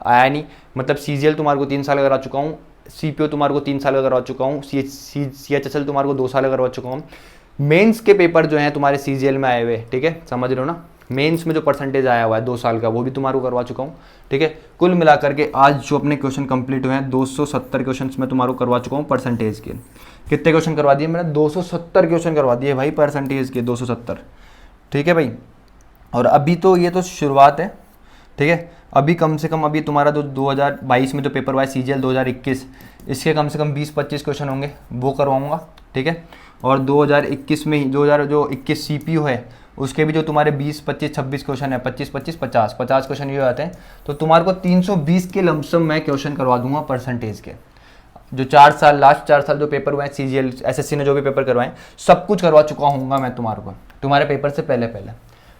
आया नहीं, मतलब सीजीएल तुम्हारे को 3 साल करा चुका हूँ, सीपीओ तुम्हारे को 3 साल करवा चुका हूँ, सीएचएसएल तुम्हारे को 2 साल करवा चुका हूँ। मेंस के पेपर जो हैं तुम्हारे सीजीएल में आए हुए, ठीक है, समझ रहे हो ना, मेंस में जो परसेंटेज आया हुआ है 2 साल का वो भी तुम्हारे को करवा चुका हूँ, ठीक है। कुल मिलाकर के आज जो अपने क्वेश्चन कंप्लीट हुए हैं 270 क्वेश्चन मैं तुम्हारे को करवा चुका हूँ परसेंटेज के। कितने क्वेश्चन करवा दिए मैंने 270 क्वेश्चन करवा दिए भाई परसेंटेज के 270, ठीक है भाई। और अभी तो ये तो शुरुआत है, ठीक है। अभी कम से कम अभी तुम्हारा जो 2022 में जो पेपर हुआ है सीजीएल 2021, इसके कम से कम 20-25 क्वेश्चन होंगे, वो करवाऊंगा, ठीक है। और 2021 में ही 2021 सीपीयू है उसके भी जो तुम्हारे 20-25-26 क्वेश्चन है, 25-25-50 क्वेश्चन ये आते हैं, तो तुम्हारे को 320 के लमसम मैं क्वेश्चन करवा दूंगा परसेंटेज के। जो 4 साल लास्ट 4 साल जो पेपर हुए हैं सीजीएल एसएससी ने जो भी पेपर करवाए सब कुछ करवा चुका हूँगा मैं तुम्हारे को, तुम्हारे पेपर से पहले,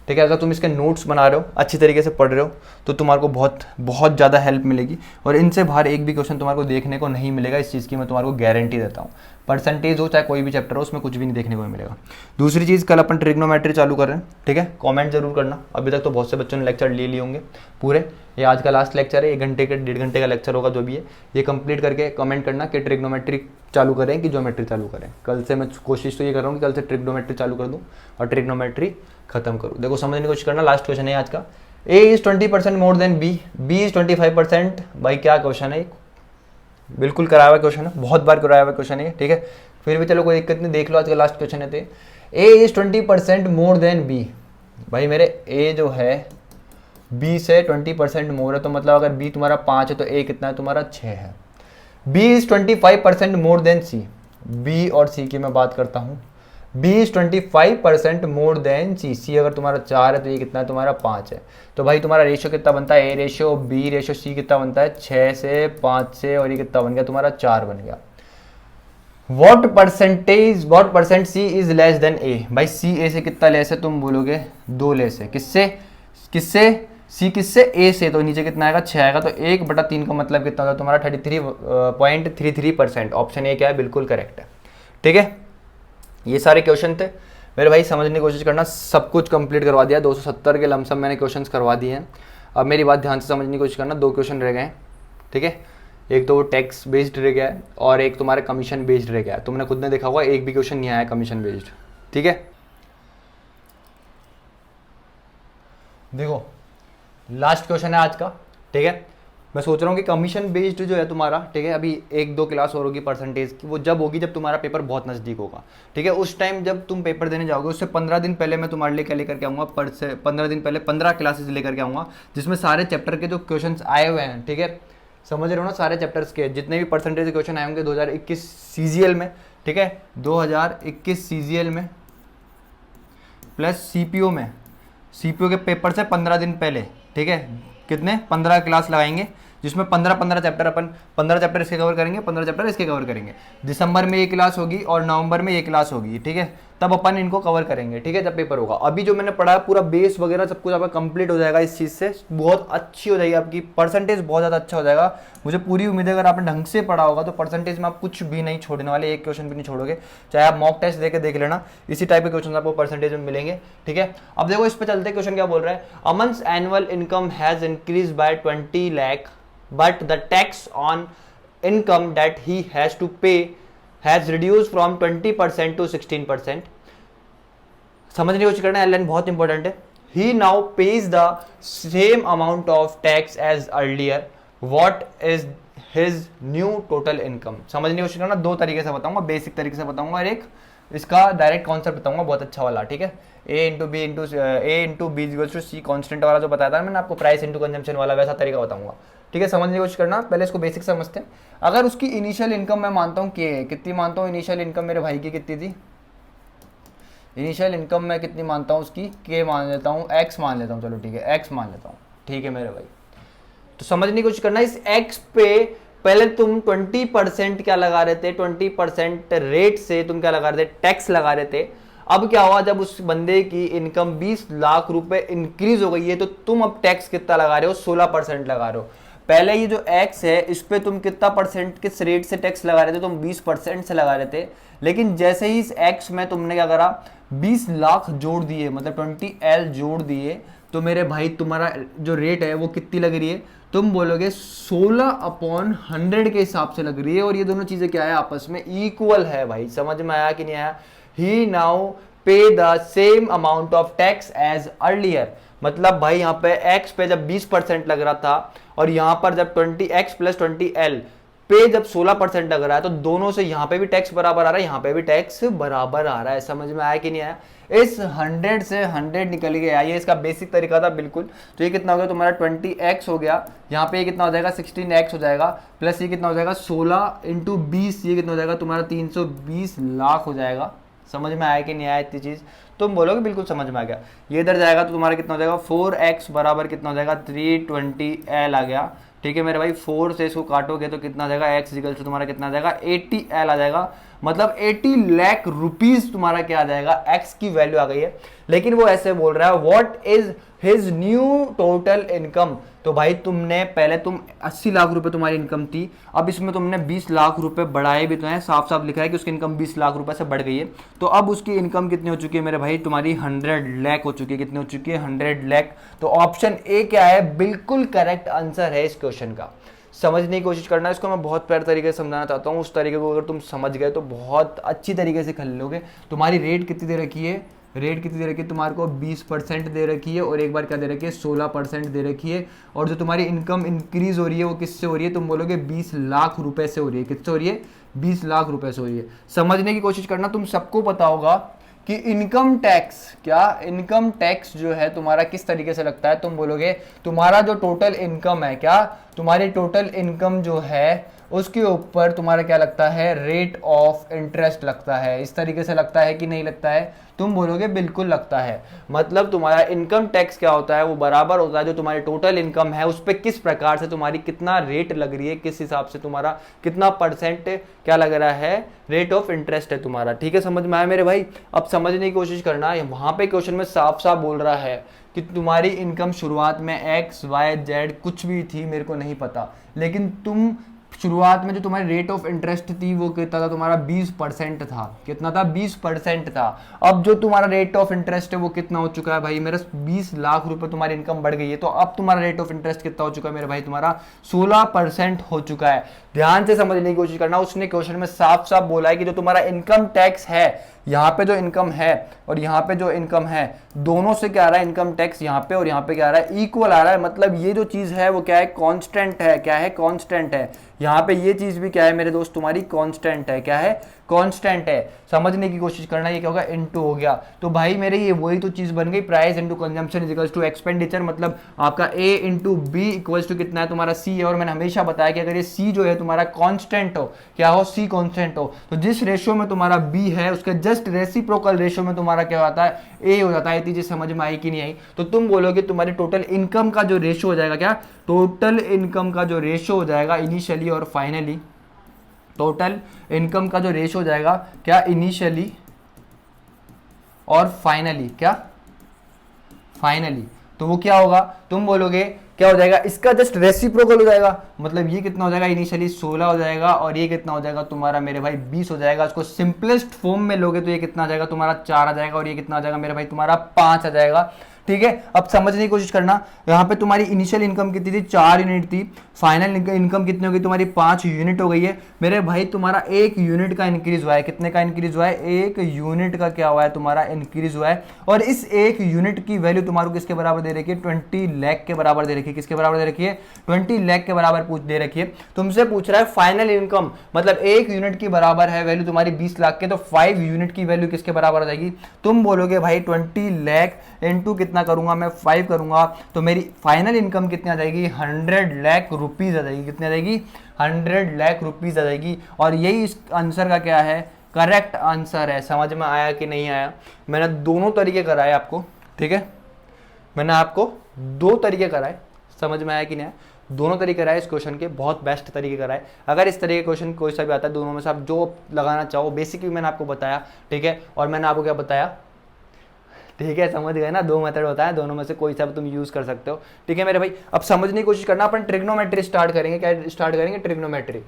ठीक है। अगर तुम इसके नोट्स बना रहे हो, अच्छी तरीके से पढ़ रहे हो, तो तुम्हारे को बहुत बहुत ज़्यादा हेल्प मिलेगी, और इनसे बाहर एक भी क्वेश्चन तुम्हारे को देखने को नहीं मिलेगा, इस चीज़ की मैं तुम्हारे को गारंटी देता हूँ। परसेंटेज हो चाहे कोई भी चैप्टर हो, उसमें कुछ भी नहीं देखने को मिलेगा। दूसरी चीज़, कल अपन ट्रिग्नोमेट्री चालू कर रहे हैं, ठीक है। कमेंट जरूर करना, अभी तक तो बहुत से बच्चों ने लेक्चर ले लिए होंगे पूरे, ये आज का लास्ट लेक्चर है, 1 घंटे के 1.5 घंटे का लेक्चर होगा जो भी है, ये कंप्लीट करके कमेंट करना कि ट्रिग्नोमेट्री चालू करें कि ज्योमेट्री चालू करें। कल से मैं कोशिश तो ये कर रहा हूँ कि कल से ट्रिग्नोमेट्री चालू कर दूँ और ट्रिग्नोमेट्री खत्म करूँ। देखो समझने की कोशिश करना, लास्ट क्वेश्चन है आज का, A is 20% more than B, B is 25%। भाई क्या क्वेश्चन है, बिल्कुल कराया हुआ क्वेश्चन है, बहुत बार कराया हुआ क्वेश्चन है, ठीक है। फिर भी चलो कोई दिक्कत नहीं, देख लो आज का लास्ट क्वेश्चन है। ए इज 20% मोर देन बी, भाई मेरे ए जो है बी से 20% मोर है, तो मतलब अगर बी तुम्हारा 5 है तो ए कितना है तुम्हारा 6 है। B is 25% more than C, B और सी की मैं बात करता हूँ, B is 25% more than C, C अगर तुम्हारा 4 है तो ये कितना है तुम्हारा 5 है। तो भाई तुम्हारा रेशियो कितना बनता है, A ratio B ratio C कितना बनता है 6 से 5 से, और ये कितना बन गया तुम्हारा 4 बन गया। What percent C is less than A, भाई सी ए से कितना लेस है, तुम बोलोगे 2 लेस है, किससे सी किससे, ए से, तो नीचे कितना आएगा 6 आएगा, तो 1/3 का मतलब कितना होगा तुम्हारा 33.33%। ऑप्शन ए क्या है, बिल्कुल करेक्ट है। ठीक है, ये सारे क्वेश्चन थे मेरे भाई, समझने की कोशिश करना। सब कुछ कंप्लीट करवा दिया, 270 के लमसम मैंने क्वेश्चंस करवा दिए हैं। अब मेरी बात ध्यान से समझने की कोशिश करना, 2 क्वेश्चन रह गए हैं। ठीक है, एक तो वो टैक्स बेस्ड रह गया है और एक तुम्हारे कमीशन बेस्ड रह गया है। तुमने खुद ने देखा होगा एक भी क्वेश्चन नहीं आया कमीशन बेस्ड। ठीक है, देखो लास्ट क्वेश्चन है आज का। ठीक है, मैं सोच रहा हूँ कि कमीशन बेस्ड जो है तुम्हारा, ठीक है, अभी 1-2 क्लास और होगी परसेंटेज की, वो जब होगी जब तुम्हारा पेपर बहुत नज़दीक होगा। ठीक है, उस टाइम जब तुम पेपर देने जाओगे उससे 15 दिन पहले मैं तुम्हारे लिए क्या लेकर के आऊँगा, 15 दिन पहले 15 क्लासेस लेकर के आऊँगा, जिसमें सारे चैप्टर के जो क्वेश्चन आए हुए हैं, ठीक है, समझ रहे हो ना, सारे चैप्टर्स के जितने भी परसेंटेज क्वेश्चन आए होंगे 2021 सीजीएल में, ठीक है, 2021 सीजीएल में प्लस सीपीओ में, सीपीओ के पेपर से 15 दिन पहले, ठीक है, कितने 15 क्लास लगाएंगे, जिसमें 15 चैप्टर, अपन 15 चैप्टर इसके कवर करेंगे, 15 चैप्टर इसके कवर करेंगे। दिसंबर में ये क्लास होगी और नवंबर में ये क्लास होगी। ठीक है, तब अपन इनको कवर करेंगे। ठीक है, जब पेपर होगा। अभी जो मैंने पढ़ा है पूरा बेस वगैरह सब कुछ आपका कंप्लीट हो जाएगा, इस चीज़ से बहुत अच्छी हो जाएगी आपकी परसेंटेज, बहुत ज़्यादा अच्छा हो जाएगा। मुझे पूरी उम्मीद है अगर आपने ढंग से पढ़ा होगा तो परसेंटेज में आप कुछ भी नहीं छोड़ने वाले, एक क्वेश्चन भी नहीं छोड़ोगे। चाहे आप मॉक टेस्ट देके देख लेना, इसी टाइप के क्वेश्चन आपको परसेंटेज में मिलेंगे। ठीक है, अब देखो इस पे चलते, क्वेश्चन क्या बोल रहा है, a man's annual income has increase by 20 lakh but the tax on income that he has to pay has reduced from 20% to 16%। समझने की कोशिश करना है, लाइन बहुत इंपॉर्टेंट है। he now pays the same amount of tax as earlier, what is his new total income। समझने की कोशिश करना, 2 तरीके से बताऊंगा, बेसिक तरीके से बताऊंगा और एक इसका डायरेक्ट कॉन्सेप्ट बताऊंगा, बहुत अच्छा वाला। ठीक है, A into B equals to C constant वाला जो बताया था मैंने आपको, प्राइस इंटू कंजम्पशन वाला, वैसा तरीका बताऊंगा। ठीक है, समझने की कोशिश करना, पहले इसको बेसिक समझते हैं। अगर उसकी इनिशियल इनकम मैं मानता हूँ कि कितनी मानता हूँ, इनिशियल इनकम मेरे भाई की कितनी थी, इनिशियल इनकम मैं कितनी मानता हूँ उसकी, के मान लेता हूँ, एक्स मान लेता हूँ, चलो ठीक है एक्स मान लेता हूँ। ठीक है मेरे भाई, तो समझने की कोशिश करना, इस एक्स पे पहले तुम 20% क्या लगा रहे थे, 20% रेट से तुम क्या लगा रहे थे, टैक्स लगा रहे थे। अब क्या हुआ, जब उस बंदे की इनकम 20 लाख रुपए इंक्रीज हो गई है, तो तुम अब टैक्स कितना लगा रहे हो, 16% लगा रहे हो। पहले ये जो एक्स है इस पे तुम कितना परसेंट किस रेट से टैक्स लगा रहे थे, तुम 20% से लगा रहे थे। लेकिन जैसे ही इस एक्स में तुमने क्या करा, 20 लाख जोड़ दिए, मतलब 20L जोड़ दिए, तो मेरे भाई तुम्हारा जो रेट है वो कितनी लग रही है, तुम बोलोगे 16/100 के हिसाब से लग रही है। और ये दोनों चीजें क्या है, आपस में इक्वल है भाई। समझ में आया कि नहीं आया। He now pay the same amount of tax as earlier, मतलब भाई यहाँ पे x पे जब 20% लग रहा था और यहाँ पर जब 20x प्लस 20L पे जब 16% लग रहा है, तो दोनों से यहाँ पे भी टैक्स बराबर आ रहा है, यहाँ पे भी टैक्स बराबर आ रहा है। समझ में आया कि नहीं आया। इस 100 से 100 निकल गया, ये इसका बेसिक तरीका था बिल्कुल। तो ये कितना हो गया तुम्हारा 20x हो गया, यहाँ पे ये कितना हो जाएगा 16x हो जाएगा, प्लस ये कितना हो जाएगा 16 इंटू 20, ये कितना हो जाएगा तुम्हारा 320 लाख हो जाएगा। समझ में आया कि नहीं आया इतनी चीज, तुम बोलोगे बिल्कुल समझ में आ गया। ये इधर जाएगा तो तुम्हारा कितना हो जाएगा 4x बराबर कितना हो जाएगा 320L आ गया। ठीक है मेरे भाई, 4 से इसको काटोगे तो कितना आ जाएगा, x इक्वल टू तुम्हारा कितना आ जाएगा 80L आ जाएगा, मतलब 80 लाख रुपीज तुम्हारा क्या आ जाएगा, x की वैल्यू आ गई है। लेकिन वो ऐसे बोल रहा है what is his new total income. तो भाई तुमने पहले 80 लाख रुपए तुम्हारी इनकम थी, अब इसमें तुमने 20 लाख रुपए बढ़ाए भी तो हैं, साफ साफ लिखा है कि उसकी इनकम 20 लाख रुपए से बढ़ गई है। तो अब उसकी इनकम कितनी हो चुकी है मेरे भाई, तुम्हारी 100 लाख हो चुकी है। कितनी हो चुकी है 100 लाख। तो ऑप्शन ए क्या है, बिल्कुल करेक्ट आंसर है इस क्वेश्चन का। समझने की कोशिश करना, इसको मैं बहुत प्यारे तरीके से समझाना चाहता हूँ। उस तरीके को अगर तुम समझ गए तो बहुत अच्छी तरीके से खेल लोगे। तुम्हारी रेट कितनी दे रखी है, रेट कितनी दे रखी है तुम्हारे को 20% दे रखी है, और एक बार क्या दे रखी है 16% दे रखी है। और जो तुम्हारी इनकम इंक्रीज हो रही है वो किससे हो रही है, तुम बोलोगे 20 लाख रुपए से हो रही है। किससे हो रही है, 20 लाख रुपए से हो रही है। समझने की कोशिश करना, तुम सबको पता होगा कि इनकम टैक्स, क्या इनकम टैक्स जो है तुम्हारा किस तरीके से लगता है, तुम बोलोगे तुम्हारा जो टोटल इनकम है, क्या तुम्हारी टोटल इनकम जो है उसके ऊपर तुम्हारा क्या लगता है, रेट ऑफ इंटरेस्ट लगता है। इस तरीके से लगता है कि नहीं लगता है, तुम बोलोगे बिल्कुल लगता है। मतलब तुम्हारा इनकम टैक्स क्या होता है, वो बराबर होता है जो तुम्हारी टोटल इनकम है उस पर किस प्रकार से तुम्हारी कितना रेट लग रही है, किस हिसाब से तुम्हारा कितना परसेंट क्या लग रहा है, रेट ऑफ इंटरेस्ट है तुम्हारा। ठीक है, समझ में आया मेरे भाई। अब समझने की कोशिश करना, वहां पे क्वेश्चन में साफ साफ बोल रहा है कि तुम्हारी इनकम शुरुआत में एक्स वाई जेड कुछ भी थी, मेरे को नहीं पता, लेकिन तुम शुरुआत में जो तुम्हारी रेट ऑफ इंटरेस्ट थी वो कितना था तुम्हारा, 20% था। कितना था, 20% था। अब जो तुम्हारा रेट ऑफ इंटरेस्ट है वो कितना हो चुका है भाई मेरा, 20 लाख रुपए तुम्हारी इनकम बढ़ गई है, तो अब तुम्हारा रेट ऑफ इंटरेस्ट कितना हो चुका है मेरे भाई, तुम्हारा 16% हो चुका है। ध्यान से समझने की कोशिश करना, उसने क्वेश्चन में साफ साफ बोला है कि जो तुम्हारा इनकम टैक्स है, यहाँ पे जो इनकम है और यहाँ पे जो इनकम है, दोनों से क्या आ रहा है, इनकम टैक्स यहाँ पे और यहाँ पे क्या आ रहा है, इक्वल आ रहा है। मतलब ये जो चीज है वो क्या है, कांस्टेंट है। क्या है, कांस्टेंट है। यहाँ पे ये चीज भी क्या है मेरे दोस्त, तुम्हारी कांस्टेंट है। क्या है, कांस्टेंट है। समझने की कोशिश करना, ये क्या होगा, इनटू हो गया। तो भाई मेरे ये वही तो चीज बन गई, price into consumption is equals to expenditure. मतलब आपका A into B equals to कितना है, तुम्हारा सी है। और मैंने हमेशा बताया कि अगर ये सी जो है तुम्हारा कांस्टेंट हो, क्या हो, सी कांस्टेंट हो, तो जिस रेशियो में तुम्हारा बी है उसके जस्ट रेसिप्रोकल रेशियो में तुम्हारा क्या होता है, ए हो जाता है। चीजें समझ में आई कि नहीं आई? तो तुम बोलोगे तुम्हारी टोटल इनकम का जो रेशियो हो जाएगा, क्या टोटल इनकम का जो रेशियो हो जाएगा इनिशियली और फाइनली, टोटल इनकम का जो रेशियो हो जाएगा क्या, इनिशियली और फाइनली, क्या फाइनली, तो वो क्या होगा, तुम बोलोगे क्या हो जाएगा, इसका जस्ट रेसिप्रोकल हो जाएगा। मतलब ये कितना हो जाएगा, इनिशियली 16 हो जाएगा और ये कितना हो जाएगा तुम्हारा मेरे भाई 20 हो जाएगा। इसको सिंपलेस्ट फॉर्म में लोगे तो ये कितना आ जाएगा तुम्हारा 4 आ जाएगा और ये कितना आ जाएगा मेरे भाई तुम्हारा 5 आ जाएगा। ठीक है, अब समझने की कोशिश करना, यहाँ पे तुम्हारी इनिशियल इनकम कितनी थी, 4 यूनिट थी। फाइनल इनकम कितनी हो गई तुम्हारी, 5 यूनिट हो गई है मेरे भाई। तुम्हारा 1 यूनिट का इंक्रीज हुआ है। कितने का इंक्रीज हुआ है, 1 यूनिट का क्या हुआ है तुम्हारा इंक्रीज हुआ है। और इस 1 यूनिट की वैल्यू तुम्हारे किसके बराबर दे रखी है, 20 लाख के बराबर दे रखी है। किसके बराबर दे रखी है, 20 लाख के बराबर दे रखी है। तुमसे पूछ रहा है फाइनल इनकम, मतलब 1 यूनिट की बराबर है वैल्यू तुम्हारी 20 लाख के, तो 5 यूनिट की वैल्यू किसके बराबर हो जाएगी। तुम बोलोगे भाई 20 लाख इंटू कितना करूंगा मैं, 5 करूंगा, तो मेरी फाइनल इनकम कितनी आ जाएगी, 100 लाख रुपीज आ जाएगी। कितनी आ जाएगी, 100 लाख रुपीज आ जाएगी। और यही इस आंसर का क्या है, करेक्ट आंसर है। समझ में आया कि नहीं आया? मैंने दोनों तरीके कराए आपको, ठीक है, मैंने आपको 2 तरीके कराए। समझ में आया कि नहीं आया? दोनों तरीके कराए इस क्वेश्चन के, बहुत बेस्ट तरीके कराए। अगर इस तरीके के क्वेश्चन कोई सा भी आता है, दोनों में से आप जो लगाना चाहो, बेसिक भी मैंने आपको बताया, ठीक है। और मैंने आपको क्या बताया, ठीक है, समझ गए ना, 2 मेथड होता है, दोनों में से कोई सा भी तुम यूज कर सकते हो। ठीक है मेरे भाई, अब समझने की कोशिश करना, अपन ट्रिग्नोमेट्री स्टार्ट करेंगे। क्या स्टार्ट करेंगे, ट्रिग्नोमेट्री।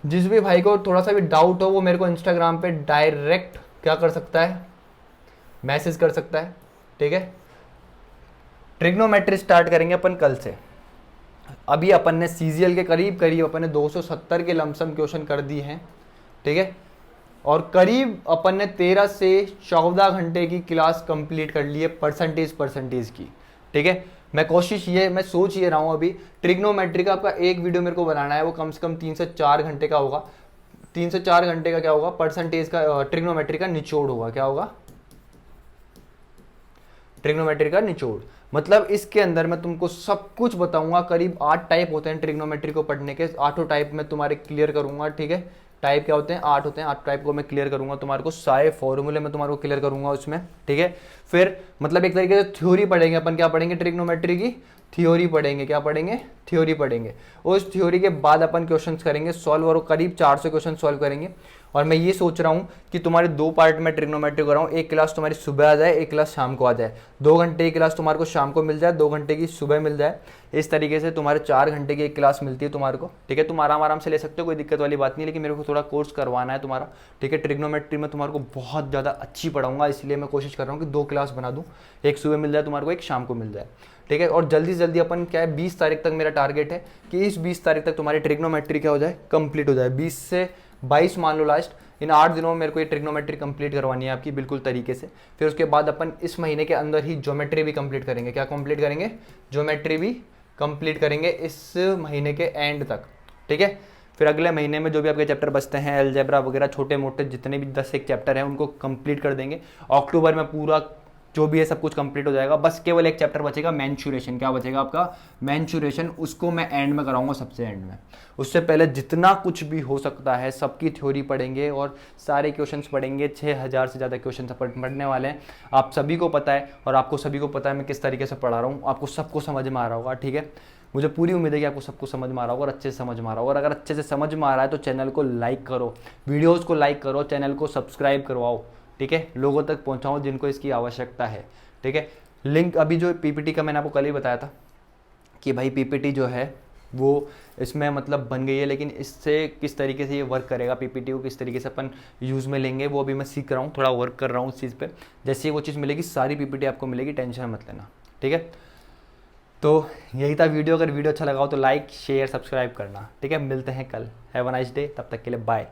जिस भी भाई को थोड़ा सा भी डाउट हो वो मेरे को इंस्टाग्राम पे डायरेक्ट क्या कर सकता है, मैसेज कर सकता है। ठीक है, ट्रिग्नोमेट्री स्टार्ट करेंगे अपन कल से। अभी अपन ने सीजीएल के करीब करीब अपन ने 270 के लमसम क्वेश्चन कर दिए हैं। ठीक है, और करीब अपन ने 13 से 14 घंटे की क्लास कंप्लीट कर ली है परसेंटेज की। ठीक है, मैं सोच ये रहा हूँ अभी ट्रिग्नोमेट्री का आपका एक वीडियो मेरे को बनाना है, वो कम से कम 3 से 4 घंटे का होगा। 3 से 4 घंटे का क्या होगा, परसेंटेज का, ट्रिग्नोमेट्री का निचोड़ होगा। क्या होगा, ट्रिग्नोमेट्री का निचोड़। मतलब इसके अंदर मैं तुमको सब कुछ बताऊंगा। करीब 8 टाइप होते हैं ट्रिग्नोमेट्री को पढ़ने के, 8 टाइप मैं तुम्हारे क्लियर करूंगा। ठीक है, टाइप क्या होते हैं, 8 होते हैं, 8 टाइप को मैं क्लियर करूंगा तुम्हारे को, सारे फॉर्मूले मैं तुम्हारे को क्लियर करूंगा उसमें। ठीक है, फिर मतलब एक तरीके से थ्योरी पढ़ेंगे अपन। क्या पढ़ेंगे, ट्रिग्नोमेट्री की थ्योरी पढ़ेंगे। क्या पढ़ेंगे, थ्योरी पढ़ेंगे। उस थ्योरी के बाद अपन क्वेश्चंस करेंगे सॉल्व, और करीब 400 क्वेश्चन सॉल्व करेंगे। और मैं ये सोच रहा हूँ कि तुम्हारे 2 पार्ट में ट्रिग्नोमेट्री कर रहा हूँ, एक क्लास तुम्हारी सुबह आ जाए, एक क्लास शाम को आ जाए। 2 घंटे की क्लास तुम्हारे को शाम को मिल जाए, 2 घंटे की सुबह मिल जाए। इस तरीके से तुम्हारे 4 घंटे की एक क्लास मिलती है तुम्हारे को। ठीक है, तुम आराम से ले सकते हो, कोई दिक्कत वाली बात नहीं, लेकिन मेरे को थोड़ा कोर्स करवाना है तुम्हारा। ठीक है, ट्रिग्नोमेट्री में तुम्हारे को बहुत ज़्यादा अच्छी पढ़ाऊंगा, इसलिए मैं कोशिश कर रहा हूँ कि 2 क्लास बना दूँ, एक सुबह मिल जाए तुम्हारे को, एक शाम को मिल जाए। ठीक है, और जल्दी से जल्दी अपन क्या है, 20 तारीख तक मेरा टारगेट है कि इस 20 तारीख तक तुम्हारी ट्रिग्नोमेट्री क्या हो जाए, कंप्लीट हो जाए। 20 से 22 मान लो लास्ट, इन 8 दिनों में मेरे को ये ट्रिग्नोमेट्री कंप्लीट करवानी है आपकी बिल्कुल तरीके से। फिर उसके बाद अपन इस महीने के अंदर ही ज्योमेट्री भी कंप्लीट करेंगे। क्या कंप्लीट करेंगे, ज्योमेट्री भी कंप्लीट करेंगे इस महीने के एंड तक। ठीक है, फिर अगले महीने में जो भी आपके चैप्टर बचते हैं, अलजेब्रा वगैरह छोटे मोटे जितने भी 10 एक चैप्टर हैं उनको कंप्लीट कर देंगे। अक्टूबर में पूरा जो भी है सब कुछ कंप्लीट हो जाएगा। बस केवल एक चैप्टर बचेगा, मेंस्ट्रुएशन। क्या बचेगा आपका? मेंस्ट्रुएशन। उसको मैं एंड में कराऊंगा, सबसे एंड में। उससे पहले जितना कुछ भी हो सकता है सबकी थ्योरी पढ़ेंगे और सारे क्वेश्चंस पढ़ेंगे। 6000 से ज़्यादा क्वेश्चन पढ़ने वाले हैं, आप सभी को पता है, और आपको सभी को पता है मैं किस तरीके से पढ़ा रहा हूँ। आपको सबको समझ में आ रहा होगा, ठीक है? मुझे पूरी उम्मीद है कि आपको सबको समझ में आ रहा होगा और अच्छे से समझ में आ रहा होगा। और अगर अच्छे से समझ में आ रहा है तो चैनल को लाइक करो, वीडियोस को लाइक करो, चैनल को सब्सक्राइब करवाओ, ठीक है? लोगों तक पहुंचाओ जिनको इसकी आवश्यकता है, ठीक है? लिंक अभी जो पीपीटी का मैंने आपको कल ही बताया था कि भाई पीपीटी जो है वो इसमें मतलब बन गई है, लेकिन इससे किस तरीके से ये वर्क करेगा, पीपीटी को किस तरीके से अपन यूज़ में लेंगे, वो अभी मैं सीख रहा हूँ, थोड़ा वर्क कर रहा हूँ उस चीज़ पे। जैसे ही वो चीज़ मिलेगी सारी पीपीटी आपको मिलेगी, टेंशन मत लेना, ठीक है? तो यही था वीडियो। अगर वीडियो अच्छा लगा हो तो लाइक शेयर सब्सक्राइब करना, ठीक है? मिलते हैं कल। हैव अ नाइस डे, तब तक के लिए बाय।